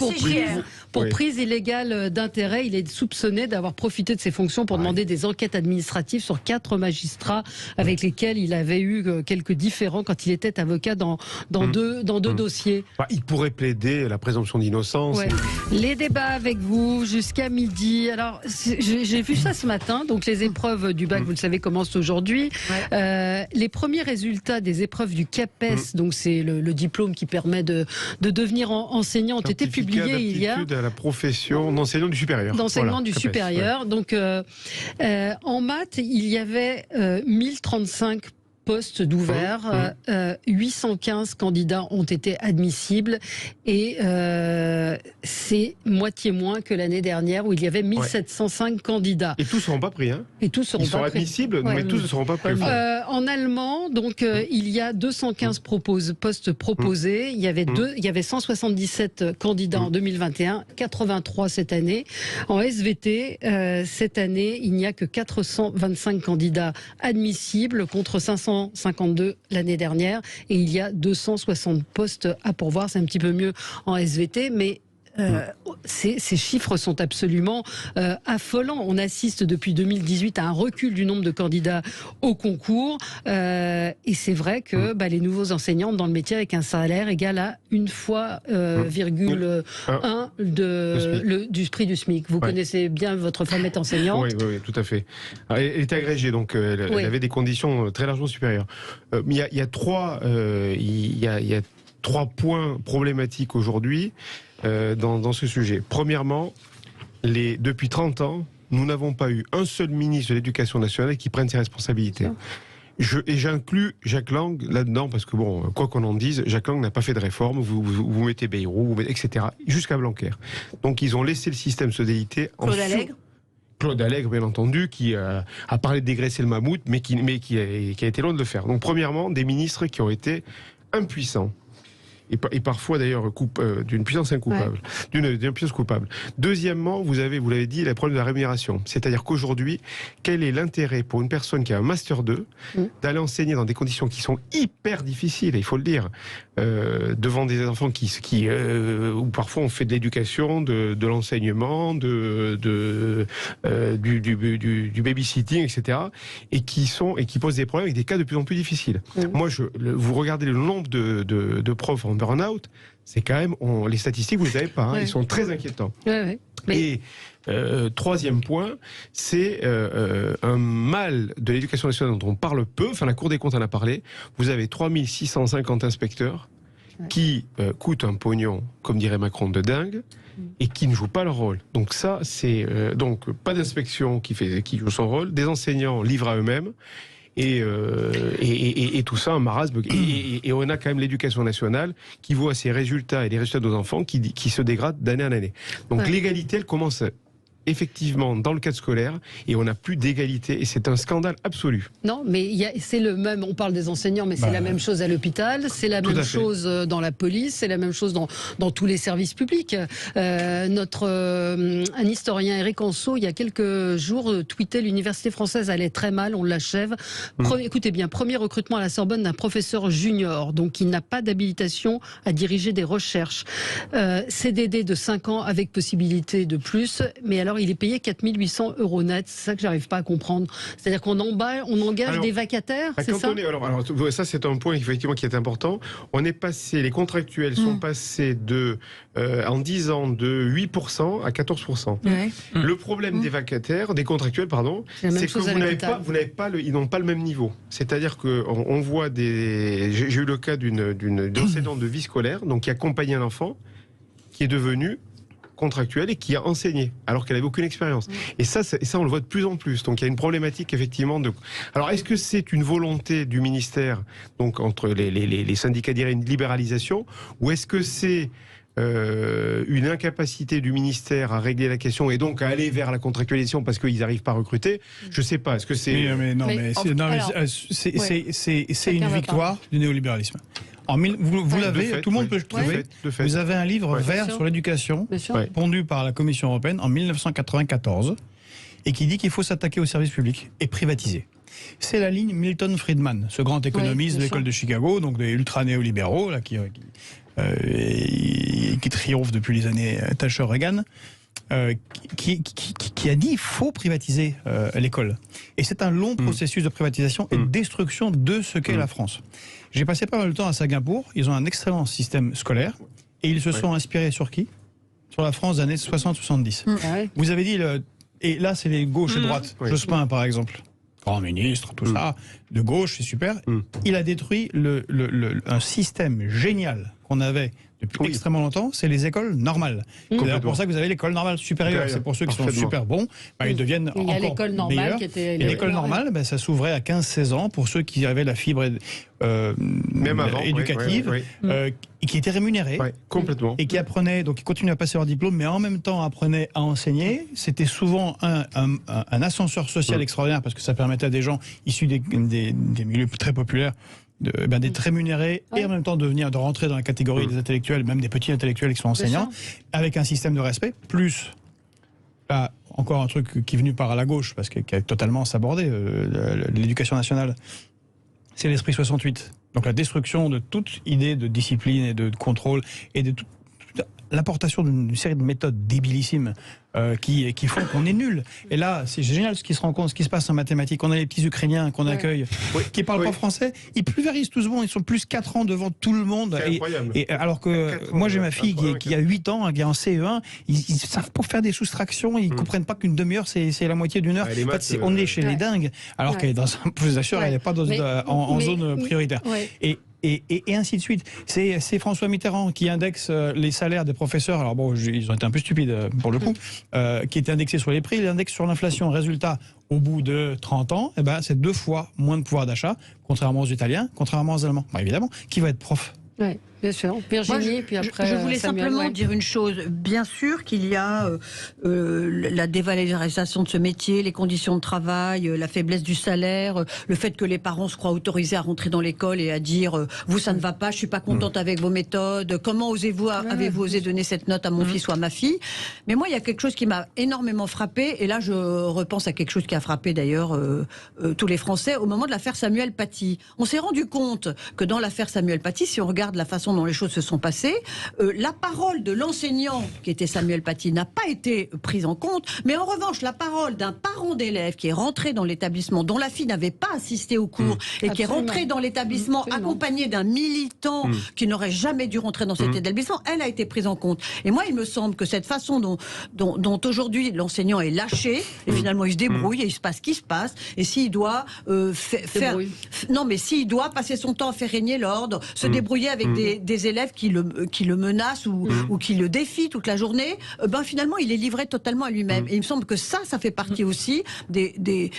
pour prise illégale d'intérêt. Il est soupçonné d'avoir profité de ses fonctions pour demander des enquêtes administratives sur 4 magistrats avec lesquels il avait eu quelques différends quand il était avocat dans deux dossiers. Il pourrait plaider la présomption d'innocence. Les débats avec vous jusqu'à midi. Alors, j'ai vu ça ce matin. Donc, les épreuves du bac, vous le savez, commencent aujourd'hui. Les premiers résultats des épreuves du CAPES, donc c'est le diplôme qui permet de devenir enseignant, ont été publiés il y a... à la profession d'enseignant du supérieur. D'enseignement du supérieur. Donc, en maths, il y avait 1035 postes d'ouverts, 815 candidats ont été admissibles et c'est moitié moins que l'année dernière où il y avait 1705 candidats. Et tous ne seront pas pris, hein? Et tous seront Ils sont admissibles, mais tous ne seront pas pris. En allemand, donc il y a 215 postes proposés. Il y avait 177 candidats en 2021, 83 cette année. En SVT, cette année, il n'y a que 425 candidats admissibles contre 552 l'année dernière. Et il y a 260 postes à pourvoir. C'est un petit peu mieux en SVT, mais ces chiffres sont absolument affolants. On assiste depuis 2018 à un recul du nombre de candidats au concours et c'est vrai que les nouveaux enseignants dans le métier avec un salaire égal à 1,1 du prix du SMIC. Vous connaissez bien, votre femme est enseignante. Oui, tout à fait. Elle était agrégée, donc elle avait des conditions très largement supérieures. Il y a trois points problématiques aujourd'hui dans ce sujet. Premièrement, depuis 30 ans, nous n'avons pas eu un seul ministre de l'Éducation nationale qui prenne ses responsabilités. Et j'inclus Jacques Lang là-dedans, parce que bon, quoi qu'on en dise, Jacques Lang n'a pas fait de réforme, vous mettez Bayrou, etc., jusqu'à Blanquer. Donc ils ont laissé le système se déliter. Claude Allègre, bien entendu, qui a parlé de dégraisser le mammouth, mais qui a été loin de le faire. Donc premièrement, des ministres qui ont été impuissants. et parfois d'ailleurs d'une puissance incoupable, d'une puissance coupable. Deuxièmement, vous l'avez dit, le problème de la rémunération. C'est-à-dire qu'aujourd'hui, quel est l'intérêt pour une personne qui a un Master 2 d'aller enseigner dans des conditions qui sont hyper difficiles, il faut le dire, devant des enfants où parfois on fait de l'éducation, de l'enseignement, du babysitting, etc., et qui posent des problèmes avec des cas de plus en plus difficiles. Moi, vous regardez le nombre de profs en burn-out, c'est quand même, les statistiques, vous ne les avez pas, ils sont très inquiétants. Et troisième point, c'est un mal de l'éducation nationale dont on parle peu, enfin la Cour des comptes en a parlé. Vous avez 3650 inspecteurs qui coûtent un pognon, comme dirait Macron, de dingue, et qui ne jouent pas leur rôle. Donc ça, c'est donc pas d'inspection qui joue son rôle, des enseignants livrés à eux-mêmes, et tout ça, un marasme. Et on a quand même l'éducation nationale qui voit ses résultats et les résultats de nos enfants qui se dégradent d'année en année. Donc l'égalité, elle commence effectivement dans le cadre scolaire, et on n'a plus d'égalité, et c'est un scandale absolu. Non, mais c'est le même, on parle des enseignants, mais c'est la même chose à l'hôpital, c'est la même chose dans la police, c'est la même chose dans tous les services publics. Un historien, Éric Anceau, il y a quelques jours, tweetait: l'université française allait très mal, on l'achève. Écoutez bien, premier recrutement à la Sorbonne d'un professeur junior, donc il n'a pas d'habilitation à diriger des recherches. CDD de 5 ans avec possibilité de plus, mais alors il est payé 4 800 € net. C'est ça que j'arrive pas à comprendre. C'est-à-dire qu'on engage des vacataires, c'est ça ? Alors, ça, c'est un point effectivement qui est important. Les contractuels sont passés en 10 ans de 8% à 14%. Le problème des vacataires, des contractuels, pardon, c'est que ils n'ont pas le même niveau. C'est-à-dire qu'on voit j'ai eu le cas d'une enseignante de vie scolaire, donc qui accompagnait un enfant, qui est devenu contractuelle et qui a enseigné alors qu'elle n'avait aucune expérience. Et ça, on le voit de plus en plus. Donc il y a une problématique effectivement Alors est-ce que c'est une volonté du ministère, donc entre les syndicats diraient une libéralisation, ou est-ce que c'est une incapacité du ministère à régler la question et donc à aller vers la contractualisation parce qu'ils n'arrivent pas à recruter? Je ne sais pas. Est-ce que c'est... C'est une victoire du néolibéralisme. Vous l'avez, tout le monde peut le trouver. Vous avez un livre vert sur l'éducation, pondu par la Commission européenne en 1994, et qui dit qu'il faut s'attaquer aux services publics et privatiser. C'est la ligne Milton Friedman, ce grand économiste de l'école de Chicago, donc des ultra-néolibéraux, là, qui triomphe depuis les années Thatcher-Reagan, qui a dit qu'il faut privatiser l'école. Et c'est un long processus de privatisation et de destruction de ce qu'est la France. J'ai passé pas mal de temps à Singapour, ils ont un excellent système scolaire, et ils se sont inspirés sur qui ? Sur la France des années 60-70. Vous avez dit, et là c'est les gauches et droites, Jospin par exemple, grand ministre, tout ça, de gauche, c'est super. Il a détruit un système génial qu'on avait depuis extrêmement longtemps, c'est les écoles normales. C'est d'ailleurs pour ça que vous avez l'école normale supérieure. C'est pour ceux qui sont super bons, ils deviennent encore meilleurs. Il y a l'école normale qui était... Et l'école normale, ça s'ouvrait à 15-16 ans pour ceux qui avaient la fibre éducative, et qui étaient rémunérés. Complètement. Et qui apprenaient, donc ils continuaient à passer leur diplôme, mais en même temps apprenaient à enseigner. C'était souvent un ascenseur social extraordinaire, parce que ça permettait à des gens issus des milieux très populaires d'être rémunérés et en même temps de rentrer dans la catégorie des intellectuels, même des petits intellectuels qui sont enseignants, avec un système de respect, plus là, encore un truc qui est venu par la gauche, parce qui a totalement sabordé l'éducation nationale, c'est l'esprit 68. Donc la destruction de toute idée de discipline et de contrôle, et de l'importation d'une série de méthodes débilissimes qui font qu'on est nul. Et là, c'est génial ce qui se passe en mathématiques. On a les petits Ukrainiens qu'on accueille, qui parlent pas français. Ils pulvérisent tout ce monde. Ils sont plus 4 ans devant tout le monde. Et alors que moi, j'ai ma fille qui a 8 ans, qui est en CE1. Ils savent pas faire des soustractions. Ils comprennent pas qu'une demi-heure, c'est la moitié d'une heure. En fait, on est chez les dingues. Alors qu'elle est dans un... Je vous assure, elle n'est pas en zone prioritaire. Et ainsi de suite. C'est François Mitterrand qui indexe les salaires des professeurs. Alors bon, ils ont été un peu stupides pour le coup, qui était indexé sur les prix. Il indexe sur l'inflation. Résultat, au bout de 30 ans, c'est 2 fois moins de pouvoir d'achat, contrairement aux Italiens, contrairement aux Allemands. Évidemment, qui va être prof ? Bien sûr. Virginie, puis après. Je voulais Samuel, simplement dire une chose. Bien sûr qu'il y a la dévalorisation de ce métier, les conditions de travail, la faiblesse du salaire, le fait que les parents se croient autorisés à rentrer dans l'école et à dire vous ça ne va pas, je suis pas contente avec vos méthodes. Comment avez-vous osé donner cette note à mon fils ou à ma fille? Mais moi, il y a quelque chose qui m'a énormément frappée, et là je repense à quelque chose qui a frappé d'ailleurs tous les Français au moment de l'affaire Samuel Paty. On s'est rendu compte que dans l'affaire Samuel Paty, si on regarde la façon dont les choses se sont passées, la parole de l'enseignant qui était Samuel Paty n'a pas été prise en compte, mais en revanche la parole d'un parent d'élève qui est rentré dans l'établissement, dont la fille n'avait pas assisté au cours et qui est rentré dans l'établissement accompagné d'un militant qui n'aurait jamais dû rentrer dans cet établissement, elle a été prise en compte. Et moi il me semble que cette façon dont aujourd'hui l'enseignant est lâché, et finalement il se débrouille et il se passe ce qui se passe, et s'il doit s'il doit passer son temps à faire régner l'ordre, se débrouiller avec des élèves qui le menacent ou qui le défient toute la journée, finalement il est livré totalement à lui-même. Et il me semble que ça fait partie aussi des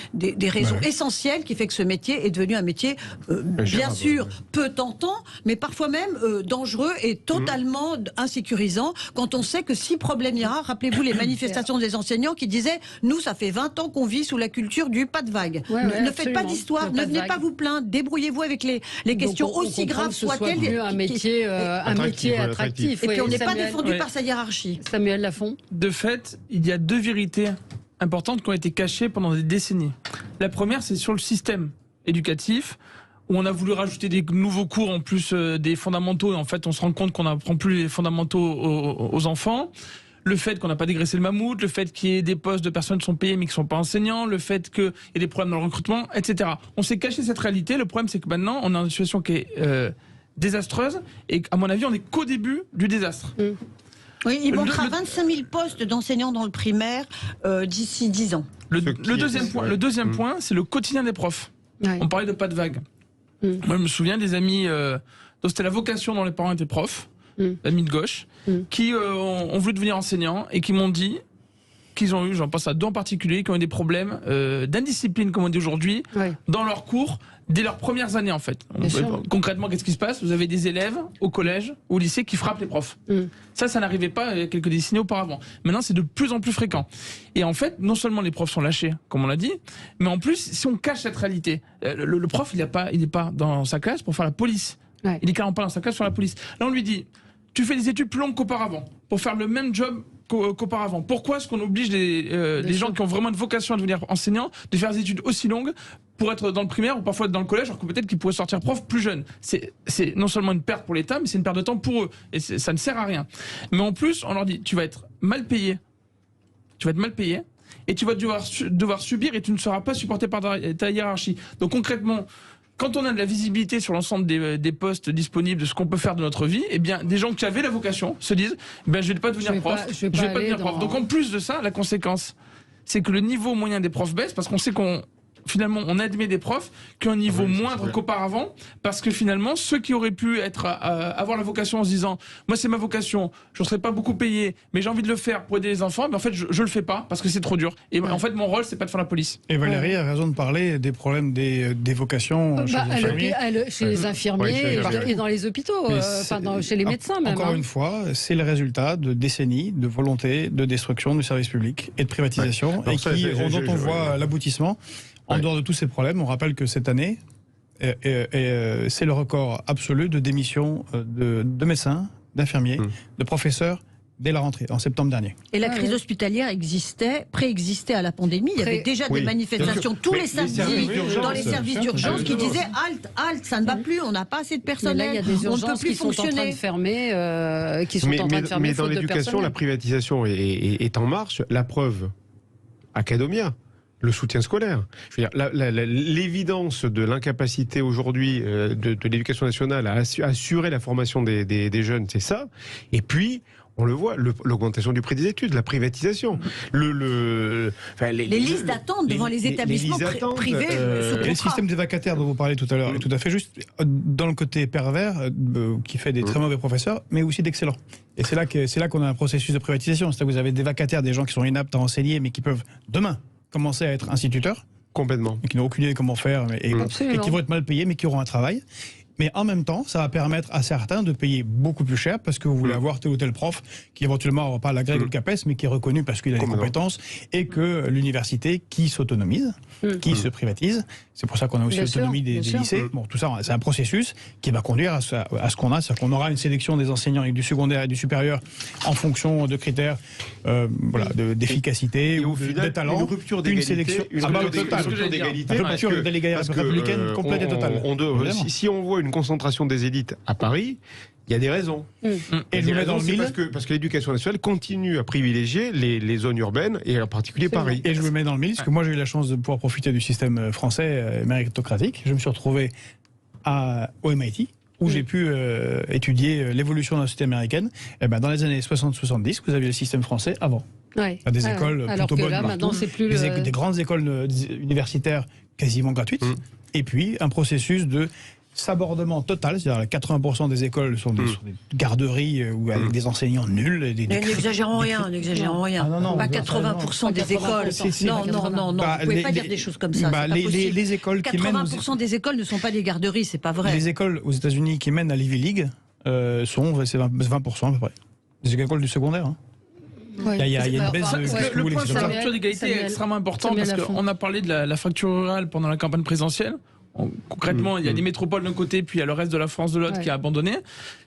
raisons essentielles qui fait que ce métier est devenu un métier bien sûr peu tentant, mais parfois même dangereux et totalement insécurisant, quand on sait que si problème il y aura, rappelez-vous les manifestations des enseignants qui disaient nous ça fait 20 ans qu'on vit sous la culture du pas de vague. Ne faites pas d'histoire, ne venez pas vous plaindre, débrouillez-vous avec les questions aussi graves soient-elles. Un métier attractif. Et puis on n'est pas défendu par sa hiérarchie. Samuel Lafont. De fait, il y a deux vérités importantes qui ont été cachées pendant des décennies. La première, c'est sur le système éducatif, où on a voulu rajouter des nouveaux cours en plus des fondamentaux, et en fait on se rend compte qu'on n'apprend plus les fondamentaux aux enfants. Le fait qu'on n'a pas dégraissé le mammouth, le fait qu'il y ait des postes de personnes qui sont payées mais qui ne sont pas enseignants, le fait qu'il y ait des problèmes dans le recrutement, etc. On s'est caché cette réalité. Le problème, c'est que maintenant, on est dans une situation qui est désastreuse, et à mon avis, on n'est qu'au début du désastre. Oui, il manquera 25 000 postes d'enseignants dans le primaire d'ici 10 ans. Le deuxième point, c'est le quotidien des profs. Ouais. On parlait de pas de vague. Moi, je me souviens des amis dont c'était la vocation dont les parents étaient profs, amis de gauche, qui ont voulu devenir enseignants et qui m'ont dit qu'ils ont eu, j'en pense à deux en particulier, qui ont eu des problèmes d'indiscipline, comme on dit aujourd'hui, dans leurs cours, dès leurs premières années en fait. Concrètement, qu'est-ce qui se passe? Vous avez des élèves au collège ou au lycée qui frappent les profs. Ça n'arrivait pas il y a quelques décennies auparavant. Maintenant, c'est de plus en plus fréquent. Et en fait, non seulement les profs sont lâchés, comme on l'a dit, mais en plus, si on cache cette réalité, le prof, il n'est pas dans sa classe pour faire la police. Il est carrément pas dans sa classe pour la police. Là, on lui dit, tu fais des études plus longues qu'auparavant pour faire le même job qu'auparavant. Pourquoi est-ce qu'on oblige les gens qui ont vraiment une vocation à devenir enseignants de faire des études aussi longues pour être dans le primaire ou parfois être dans le collège, alors que peut-être qu'ils pourraient sortir prof plus jeunes? C'est non seulement une perte pour l'État, mais c'est une perte de temps pour eux. Et ça ne sert à rien. Mais en plus, on leur dit, tu vas être mal payé. Tu vas être mal payé. Et tu vas devoir subir, et tu ne seras pas supporté par ta hiérarchie. Donc concrètement, quand on a de la visibilité sur l'ensemble des postes disponibles, de ce qu'on peut faire de notre vie, eh bien, des gens qui avaient la vocation se disent, je vais pas devenir prof, je vais pas devenir prof. Donc en plus de ça, la conséquence, c'est que le niveau moyen des profs baisse, parce qu'on sait finalement, on admet des profs qui ont un niveau moindre qu'auparavant, parce que finalement, ceux qui auraient pu avoir la vocation en se disant, moi c'est ma vocation, je ne serai pas beaucoup payé, mais j'ai envie de le faire pour aider les enfants, mais en fait je le fais pas parce que c'est trop dur. Et en fait mon rôle c'est pas de faire la police. Et Valérie a raison de parler des problèmes des vocations chez les infirmiers. Chez les infirmiers et dans les hôpitaux, chez les médecins même. Encore une fois, c'est le résultat de décennies de volonté de destruction du service public et de privatisation, dont on voit l'aboutissement. En dehors de tous ces problèmes, on rappelle que cette année, c'est le record absolu de démission de médecins, d'infirmiers, de professeurs dès la rentrée, en septembre dernier. Et la crise hospitalière préexistait à la pandémie. Il y avait déjà des manifestations tous les samedis dans les services d'urgence qui disaient halte, ça ne va plus, on n'a pas assez de personnel, là, il y a des urgences qui sont en train de fermer, Mais dans l'éducation, la privatisation est en marche. La preuve, Academia. Le soutien scolaire. Je veux dire, l'évidence de l'incapacité aujourd'hui de l'éducation nationale à assurer la formation des jeunes, c'est ça. Et puis, on le voit, l'augmentation du prix des études, la privatisation, les listes d'attente devant les établissements privés. Et le système des vacataires dont vous parlez tout à l'heure est tout à fait juste, dans le côté pervers, qui fait des très mauvais professeurs, mais aussi d'excellents. Et c'est là qu'on a un processus de privatisation. C'est-à-dire que vous avez des vacataires, des gens qui sont inaptes à enseigner, mais qui peuvent, demain, commencer à être instituteurs. Complètement. Et qui n'ont aucune idée comment faire, et qui vont être mal payés, mais qui auront un travail. Mais en même temps, ça va permettre à certains de payer beaucoup plus cher parce que vous voulez avoir tel ou tel prof qui éventuellement n'aura pas la grègue ou le CAPES, mais qui est reconnu parce qu'il a des compétences et que l'université qui s'autonomise, qui se privatise. C'est pour ça qu'on a aussi l'autonomie des lycées. Bon, tout ça, c'est un processus qui va conduire à ce qu'on a. C'est-à-dire qu'on aura une sélection des enseignants et du secondaire et du supérieur en fonction de critères d'efficacité ou de talent. Une rupture d'égalité. Une rupture d'égalité. Une rupture de l'égalité républicaine complète et totale. Si on voit une concentration des élites à Paris, il y a des raisons. Et je mets dans le mille parce que l'éducation nationale continue à privilégier les zones urbaines et en particulier Paris. Et je me mets dans le mille parce que moi j'ai eu la chance de pouvoir profiter du système français méritocratique. Je me suis retrouvé au MIT où j'ai pu étudier l'évolution de la société américaine. Et ben, dans les années 60-70, vous aviez le système français avant. Ouais. Des écoles plutôt bonnes là, maintenant, c'est plus des grandes écoles universitaires quasiment gratuites. Et puis un processus de sabordement total, c'est-à-dire 80% des écoles sont des garderies ou avec des enseignants nuls. N'exagérons rien, n'exagérons rien. Pas 80% des écoles. Non, vous ne pouvez pas dire des choses comme ça. Les écoles qui mènent 80% des écoles ne sont pas des garderies, c'est pas vrai. Les écoles aux États-Unis qui mènent à l'Ivy League c'est 20% à peu près. Les écoles du secondaire. Hein. Oui. Il y a une baisse de le point de la rupture d'égalité est extrêmement important parce qu'on a parlé de la fracture rurale pendant la campagne présidentielle. Concrètement, il y a des métropoles d'un côté, puis il y a le reste de la France de l'autre qui a abandonné.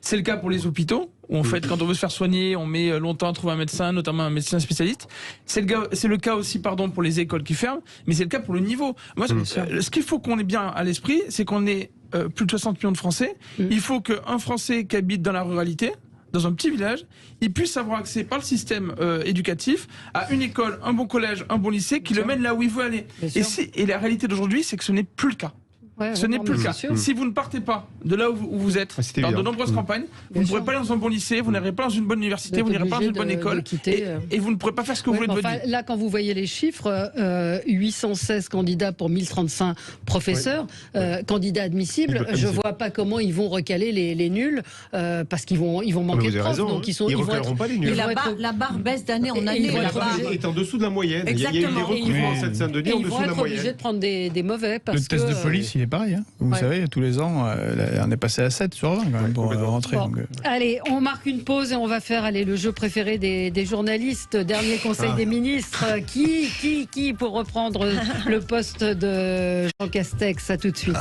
C'est le cas pour les hôpitaux, où en fait, quand on veut se faire soigner, on met longtemps à trouver un médecin, notamment un médecin spécialiste. C'est le cas aussi, pour les écoles qui ferment, mais c'est le cas pour le niveau. Moi, ce qu'il faut qu'on ait bien à l'esprit, c'est qu'on ait plus de 60 millions de Français. Il faut qu'un Français qui habite dans la ruralité, dans un petit village, il puisse avoir accès par le système éducatif à une école, un bon collège, un bon lycée qui le mène là où il veut aller. Et la réalité d'aujourd'hui, c'est que ce n'est plus le cas. Ce n'est plus le cas. Si vous ne partez pas de là où vous êtes, dans de nombreuses campagnes, vous ne pourrez pas aller dans un bon lycée, vous n'irez pas dans une bonne université, vous n'irez pas dans une bonne école, et vous ne pourrez pas faire ce que vous voulez de votre vie. Là, quand vous voyez les chiffres, 816 candidats pour 1035 professeurs, candidats admissibles, je ne vois pas comment ils vont recaler les nuls, parce qu'ils vont manquer de profs. Donc ils ne recaleront pas les nuls. La barre baisse d'année en année. La barre est en dessous de la moyenne. Il y a eu des recrutements en Seine-Saint-Denis en dessous de la moyenne. Ils vont être obligés de prendre des mauvais. Le test de police, il est pareil. Vous savez, tous les ans, on est passé à 7 sur 20 quand même pour rentrer. Bon. Allez, on marque une pause et on va faire le jeu préféré des journalistes. Dernier conseil des ministres. Qui pour reprendre le poste de Jean Castex? À tout de suite.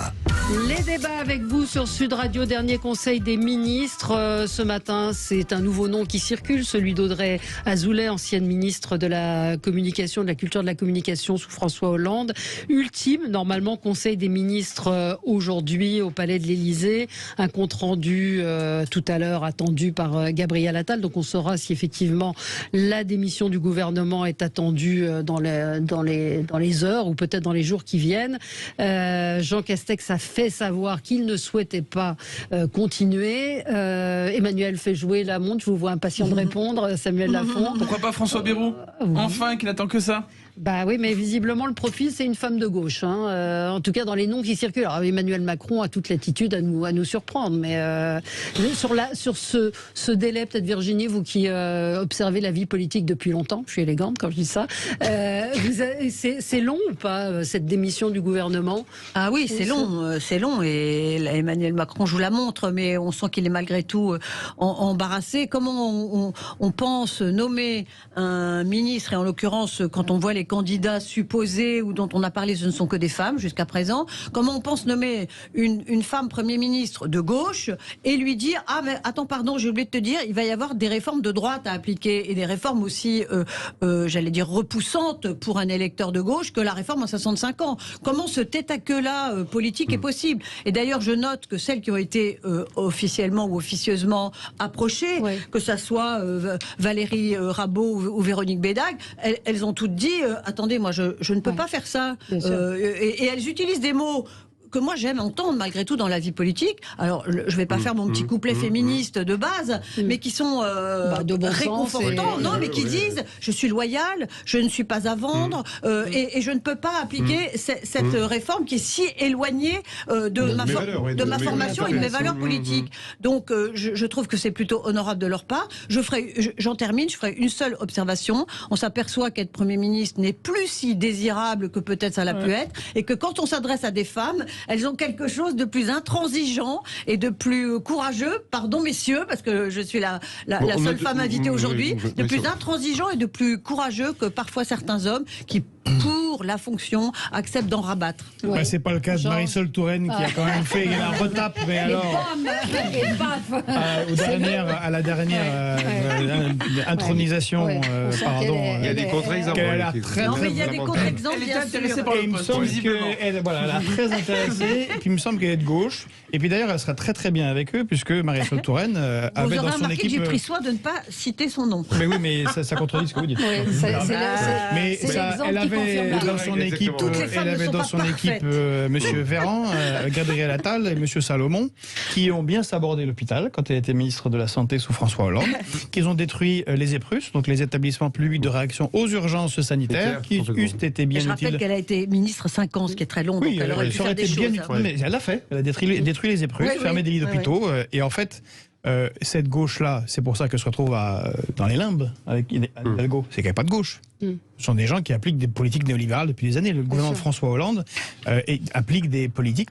Les débats avec vous sur Sud Radio, dernier conseil des ministres. Ce matin, c'est un nouveau nom qui circule, celui d'Audrey Azoulay, ancienne ministre de la Communication, de la Culture de la Communication sous François Hollande. Ultime, normalement, conseil des ministres aujourd'hui au Palais de l'Élysée. Un compte rendu tout à l'heure attendu par Gabriel Attal. Donc on saura si effectivement la démission du gouvernement est attendue dans les heures ou peut-être dans les jours qui viennent. Jean Castex a fait savoir qu'il ne souhaitait pas continuer. Emmanuel fait jouer la montre. Je vous vois impatient de répondre. Samuel Lafont. Pourquoi pas François Bayrou Enfin, qui n'attend que ça. Bah oui, mais visiblement le profil c'est une femme de gauche. En tout cas dans les noms qui circulent. Alors Emmanuel Macron a toute l'attitude à nous surprendre, mais sur ce délai, peut-être Virginie, vous qui observez la vie politique depuis longtemps, je suis élégante quand je dis ça. C'est long ou pas cette démission du gouvernement? Ah oui, c'est long et Emmanuel Macron joue la montre, mais on sent qu'il est malgré tout embarrassé. Comment on pense nommer un ministre, et en l'occurrence quand on voit les candidats supposés ou dont on a parlé, ce ne sont que des femmes jusqu'à présent. Comment on pense nommer une femme Premier ministre de gauche et lui dire « Ah mais attends, pardon, j'ai oublié de te dire, il va y avoir des réformes de droite à appliquer et des réformes aussi, j'allais dire, repoussantes pour un électeur de gauche que la réforme à 65 ans. » Comment ce tête-à-queue-là politique est possible? Et d'ailleurs, je note que celles qui ont été officiellement ou officieusement approchées, que ça soit Valérie Rabault ou Véronique Bédague, elles ont toutes dit attendez, moi je ne peux pas faire ça. Et elles utilisent des mots que moi j'aime entendre malgré tout dans la vie politique. Alors je vais pas faire mon petit couplet féministe de base, mais qui sont de bon réconfortants, mais qui disent je suis loyale, je ne suis pas à vendre, et je ne peux pas appliquer cette réforme qui est si éloignée de ma formation et de mes valeurs politiques. Donc je trouve que c'est plutôt honorable de leur part. J'en termine, je ferai une seule observation. On s'aperçoit qu'être Premier ministre n'est plus si désirable que peut-être ça l'a pu être, et que quand on s'adresse à des femmes, elles ont quelque chose de plus intransigeant et de plus courageux, pardon messieurs, parce que je suis la seule femme invitée aujourd'hui, de plus intransigeant et de plus courageux que parfois certains hommes qui, pour la fonction, acceptent d'en rabattre. Ouais. Bah, c'est pas le cas de Marisol Touraine qui a quand même fait un retape, mais alors à la dernière intronisation, pardon. Il y a des contre-exemples. Non, mais il y a des contre-exemples. Elle était intéressée par le poste, visiblement. Elle est très intéressée, et puis il me semble qu'elle est de gauche. Et puis d'ailleurs, elle sera très très bien avec eux, puisque Marisol Touraine avait dans son équipe. J'ai pris soin de ne pas citer son nom. Mais oui, mais ça contredit ce que vous dites. Mais elle avait dans son équipe, Monsieur Véran, Gabriel Attal et Monsieur Salomon, qui ont bien sabordé l'hôpital quand elle était ministre de la Santé sous François Hollande, qu'ils ont détruit les EPRUS, donc les établissements publics de réaction aux urgences sanitaires, qui eussent été bien utiles. Je rappelle qu'elle a été ministre 5 ans, ce qui est très long, donc elle aurait pu faire des choses. Mais elle l'a fait, elle a détruit les EPRUS, fermé des lits d'hôpitaux, et en fait, cette gauche-là, c'est pour ça qu'elle se retrouve dans les limbes avec Hidalgo, c'est qu'il n'y a pas de gauche. Ce sont des gens qui appliquent des politiques néolibérales depuis des années. Le gouvernement de François Hollande applique des politiques,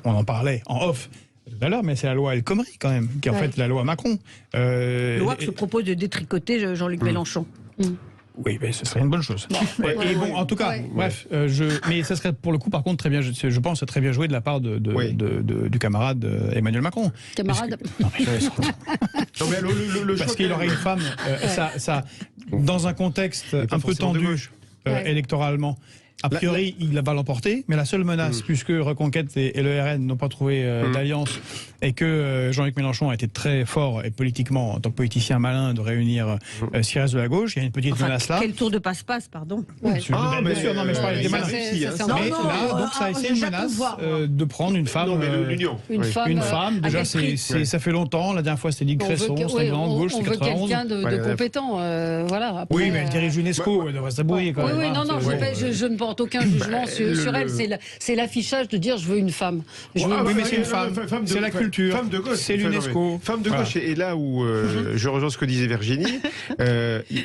on en parlait en off tout à l'heure, mais c'est la loi El Khomri quand même, qui est en fait la loi Macron. Loi que se propose de détricoter Jean-Luc Mélenchon. Oui, mais ce serait une bonne chose. Et bon, en tout cas, bref, mais ça serait pour le coup, par contre, très bien. Je pense très bien joué de la part du camarade Emmanuel Macron. Camarade. Parce qu'il aurait une femme, dans un contexte un peu tendu électoralement. A priori, il va l'emporter, mais la seule menace, puisque Reconquête et le RN n'ont pas trouvé d'alliance, et que Jean-Luc Mélenchon a été très fort, et politiquement, en tant que politicien malin, de réunir ce qui reste de la gauche, il y a une petite menace là. Quel tour de passe-passe, pardon. Bien sûr, non, mais je parlais des menaces. Mais là, donc ça a été une menace de prendre une femme. Une femme, déjà, ça fait longtemps. La dernière fois, c'était Dick Cresson, c'était une grande gauche, c'était 91. On veut quelqu'un de compétent, voilà. Oui, mais elle dirige l'UNESCO, elle devrait s'abrouiller quand même. Oui, non, je ne porte aucun jugement sur elle. C'est l'affichage de dire je veux une femme. Oui, mais c'est une femme. C'est la culture. Femme de gauche. C'est l'UNESCO. Femme de gauche. Et là où je rejoins ce que disait Virginie,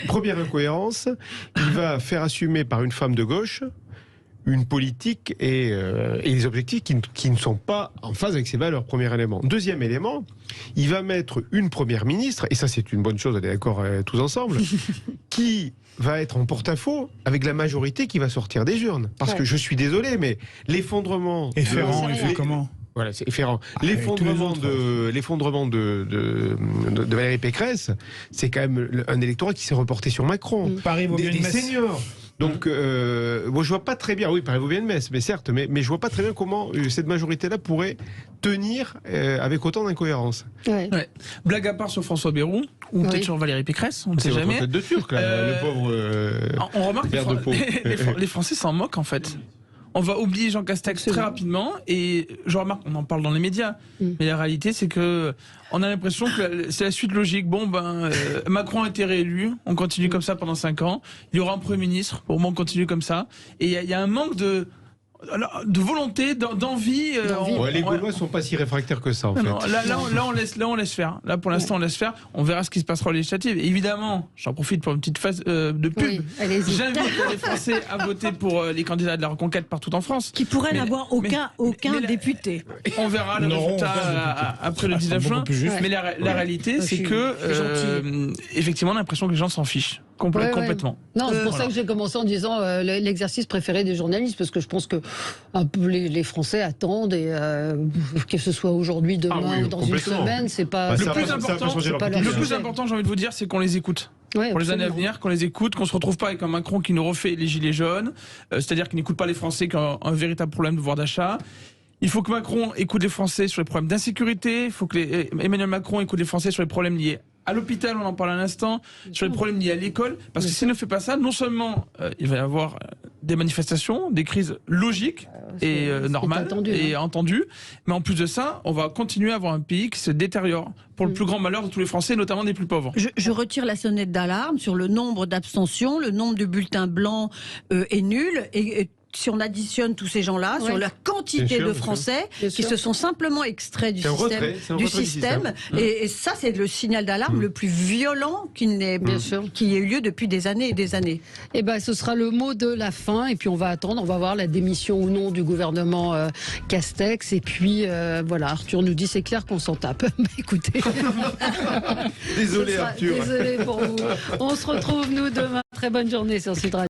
première incohérence, il va faire assumer par une femme de gauche une politique et des objectifs qui ne sont pas en phase avec ses valeurs, premier élément. Deuxième élément, il va mettre une première ministre, et ça c'est une bonne chose, on est d'accord tous ensemble, qui va être en porte-à-faux avec la majorité qui va sortir des urnes. Parce que je suis désolé, mais l'effondrement... Et Ferrand, il fait comment ? Voilà, c'est Ferrand. L'effondrement de Valérie Pécresse, c'est quand même un électorat qui s'est reporté sur Macron. Paris vaut bien une messe. Seniors. Donc, moi, je vois pas très bien. Oui, Paris vaut bien une messe, mais certes, mais je vois pas très bien comment cette majorité-là pourrait tenir avec autant d'incohérence. Blague à part sur François Bayrou, ou peut-être sur Valérie Pécresse, on ne sait jamais. C'est tête de Turc, là, le pauvre. On remarque que les Français s'en moquent, en fait. On va oublier Jean Castex très rapidement, et je remarque, on en parle dans les médias, mais la réalité c'est que on a l'impression que c'est la suite logique. Macron a été réélu, on continue comme ça pendant 5 ans, il y aura un Premier ministre, au moins on continue comme ça, et il y a un manque de volonté, d'envie. Les Gaulois ne sont pas si réfractaires que ça, en fait. Non, là, on laisse faire. Là, pour l'instant, on laisse faire. On verra ce qui se passera aux législatives. Et évidemment, j'en profite pour une petite phase de pub. J'invite les Français à voter pour les candidats de la Reconquête partout en France. Qui pourraient n'avoir aucun député. On verra le résultat après le 19 juin. Mais la réalité, c'est que, effectivement, on a l'impression que les gens s'en fichent. Complètement. Non, c'est pour ça que j'ai commencé en disant l'exercice préféré des journalistes, parce que je pense que un peu les Français attendent, et que ce soit aujourd'hui, demain ou dans une semaine, c'est pas. Le plus important, j'ai envie de vous dire, c'est qu'on les écoute. Pour les années à venir, qu'on les écoute, qu'on se retrouve pas avec un Macron qui nous refait les gilets jaunes, c'est-à-dire qui n'écoute pas les Français, qui ont un véritable problème de pouvoir d'achat. Il faut que Macron écoute les Français sur les problèmes d'insécurité. Il faut que Emmanuel Macron écoute les Français sur les problèmes liés à l'hôpital, on en parle à l'instant, sur les problèmes liés à l'école. Parce que s'il ne fait pas ça, non seulement il va y avoir des manifestations, des crises logiques et normales et entendues, mais en plus de ça, on va continuer à avoir un pays qui se détériore pour le plus grand malheur de tous les Français, notamment des plus pauvres. Je retire la sonnette d'alarme sur le nombre d'abstentions, le nombre de bulletins blancs est nul, et si on additionne tous ces gens-là, sur la quantité de Français qui se sont simplement extraits du système. Et ça, c'est le signal d'alarme le plus violent qui ait eu lieu depuis des années et des années. Eh ben, ce sera le mot de la fin. Et puis, on va attendre, on va voir la démission ou non du gouvernement Castex. Et puis, voilà, Arthur nous dit, c'est clair qu'on s'en tape. Écoutez. Désolé, Arthur. Désolé pour vous. On se retrouve, nous, demain. Très bonne journée sur Sud Radio.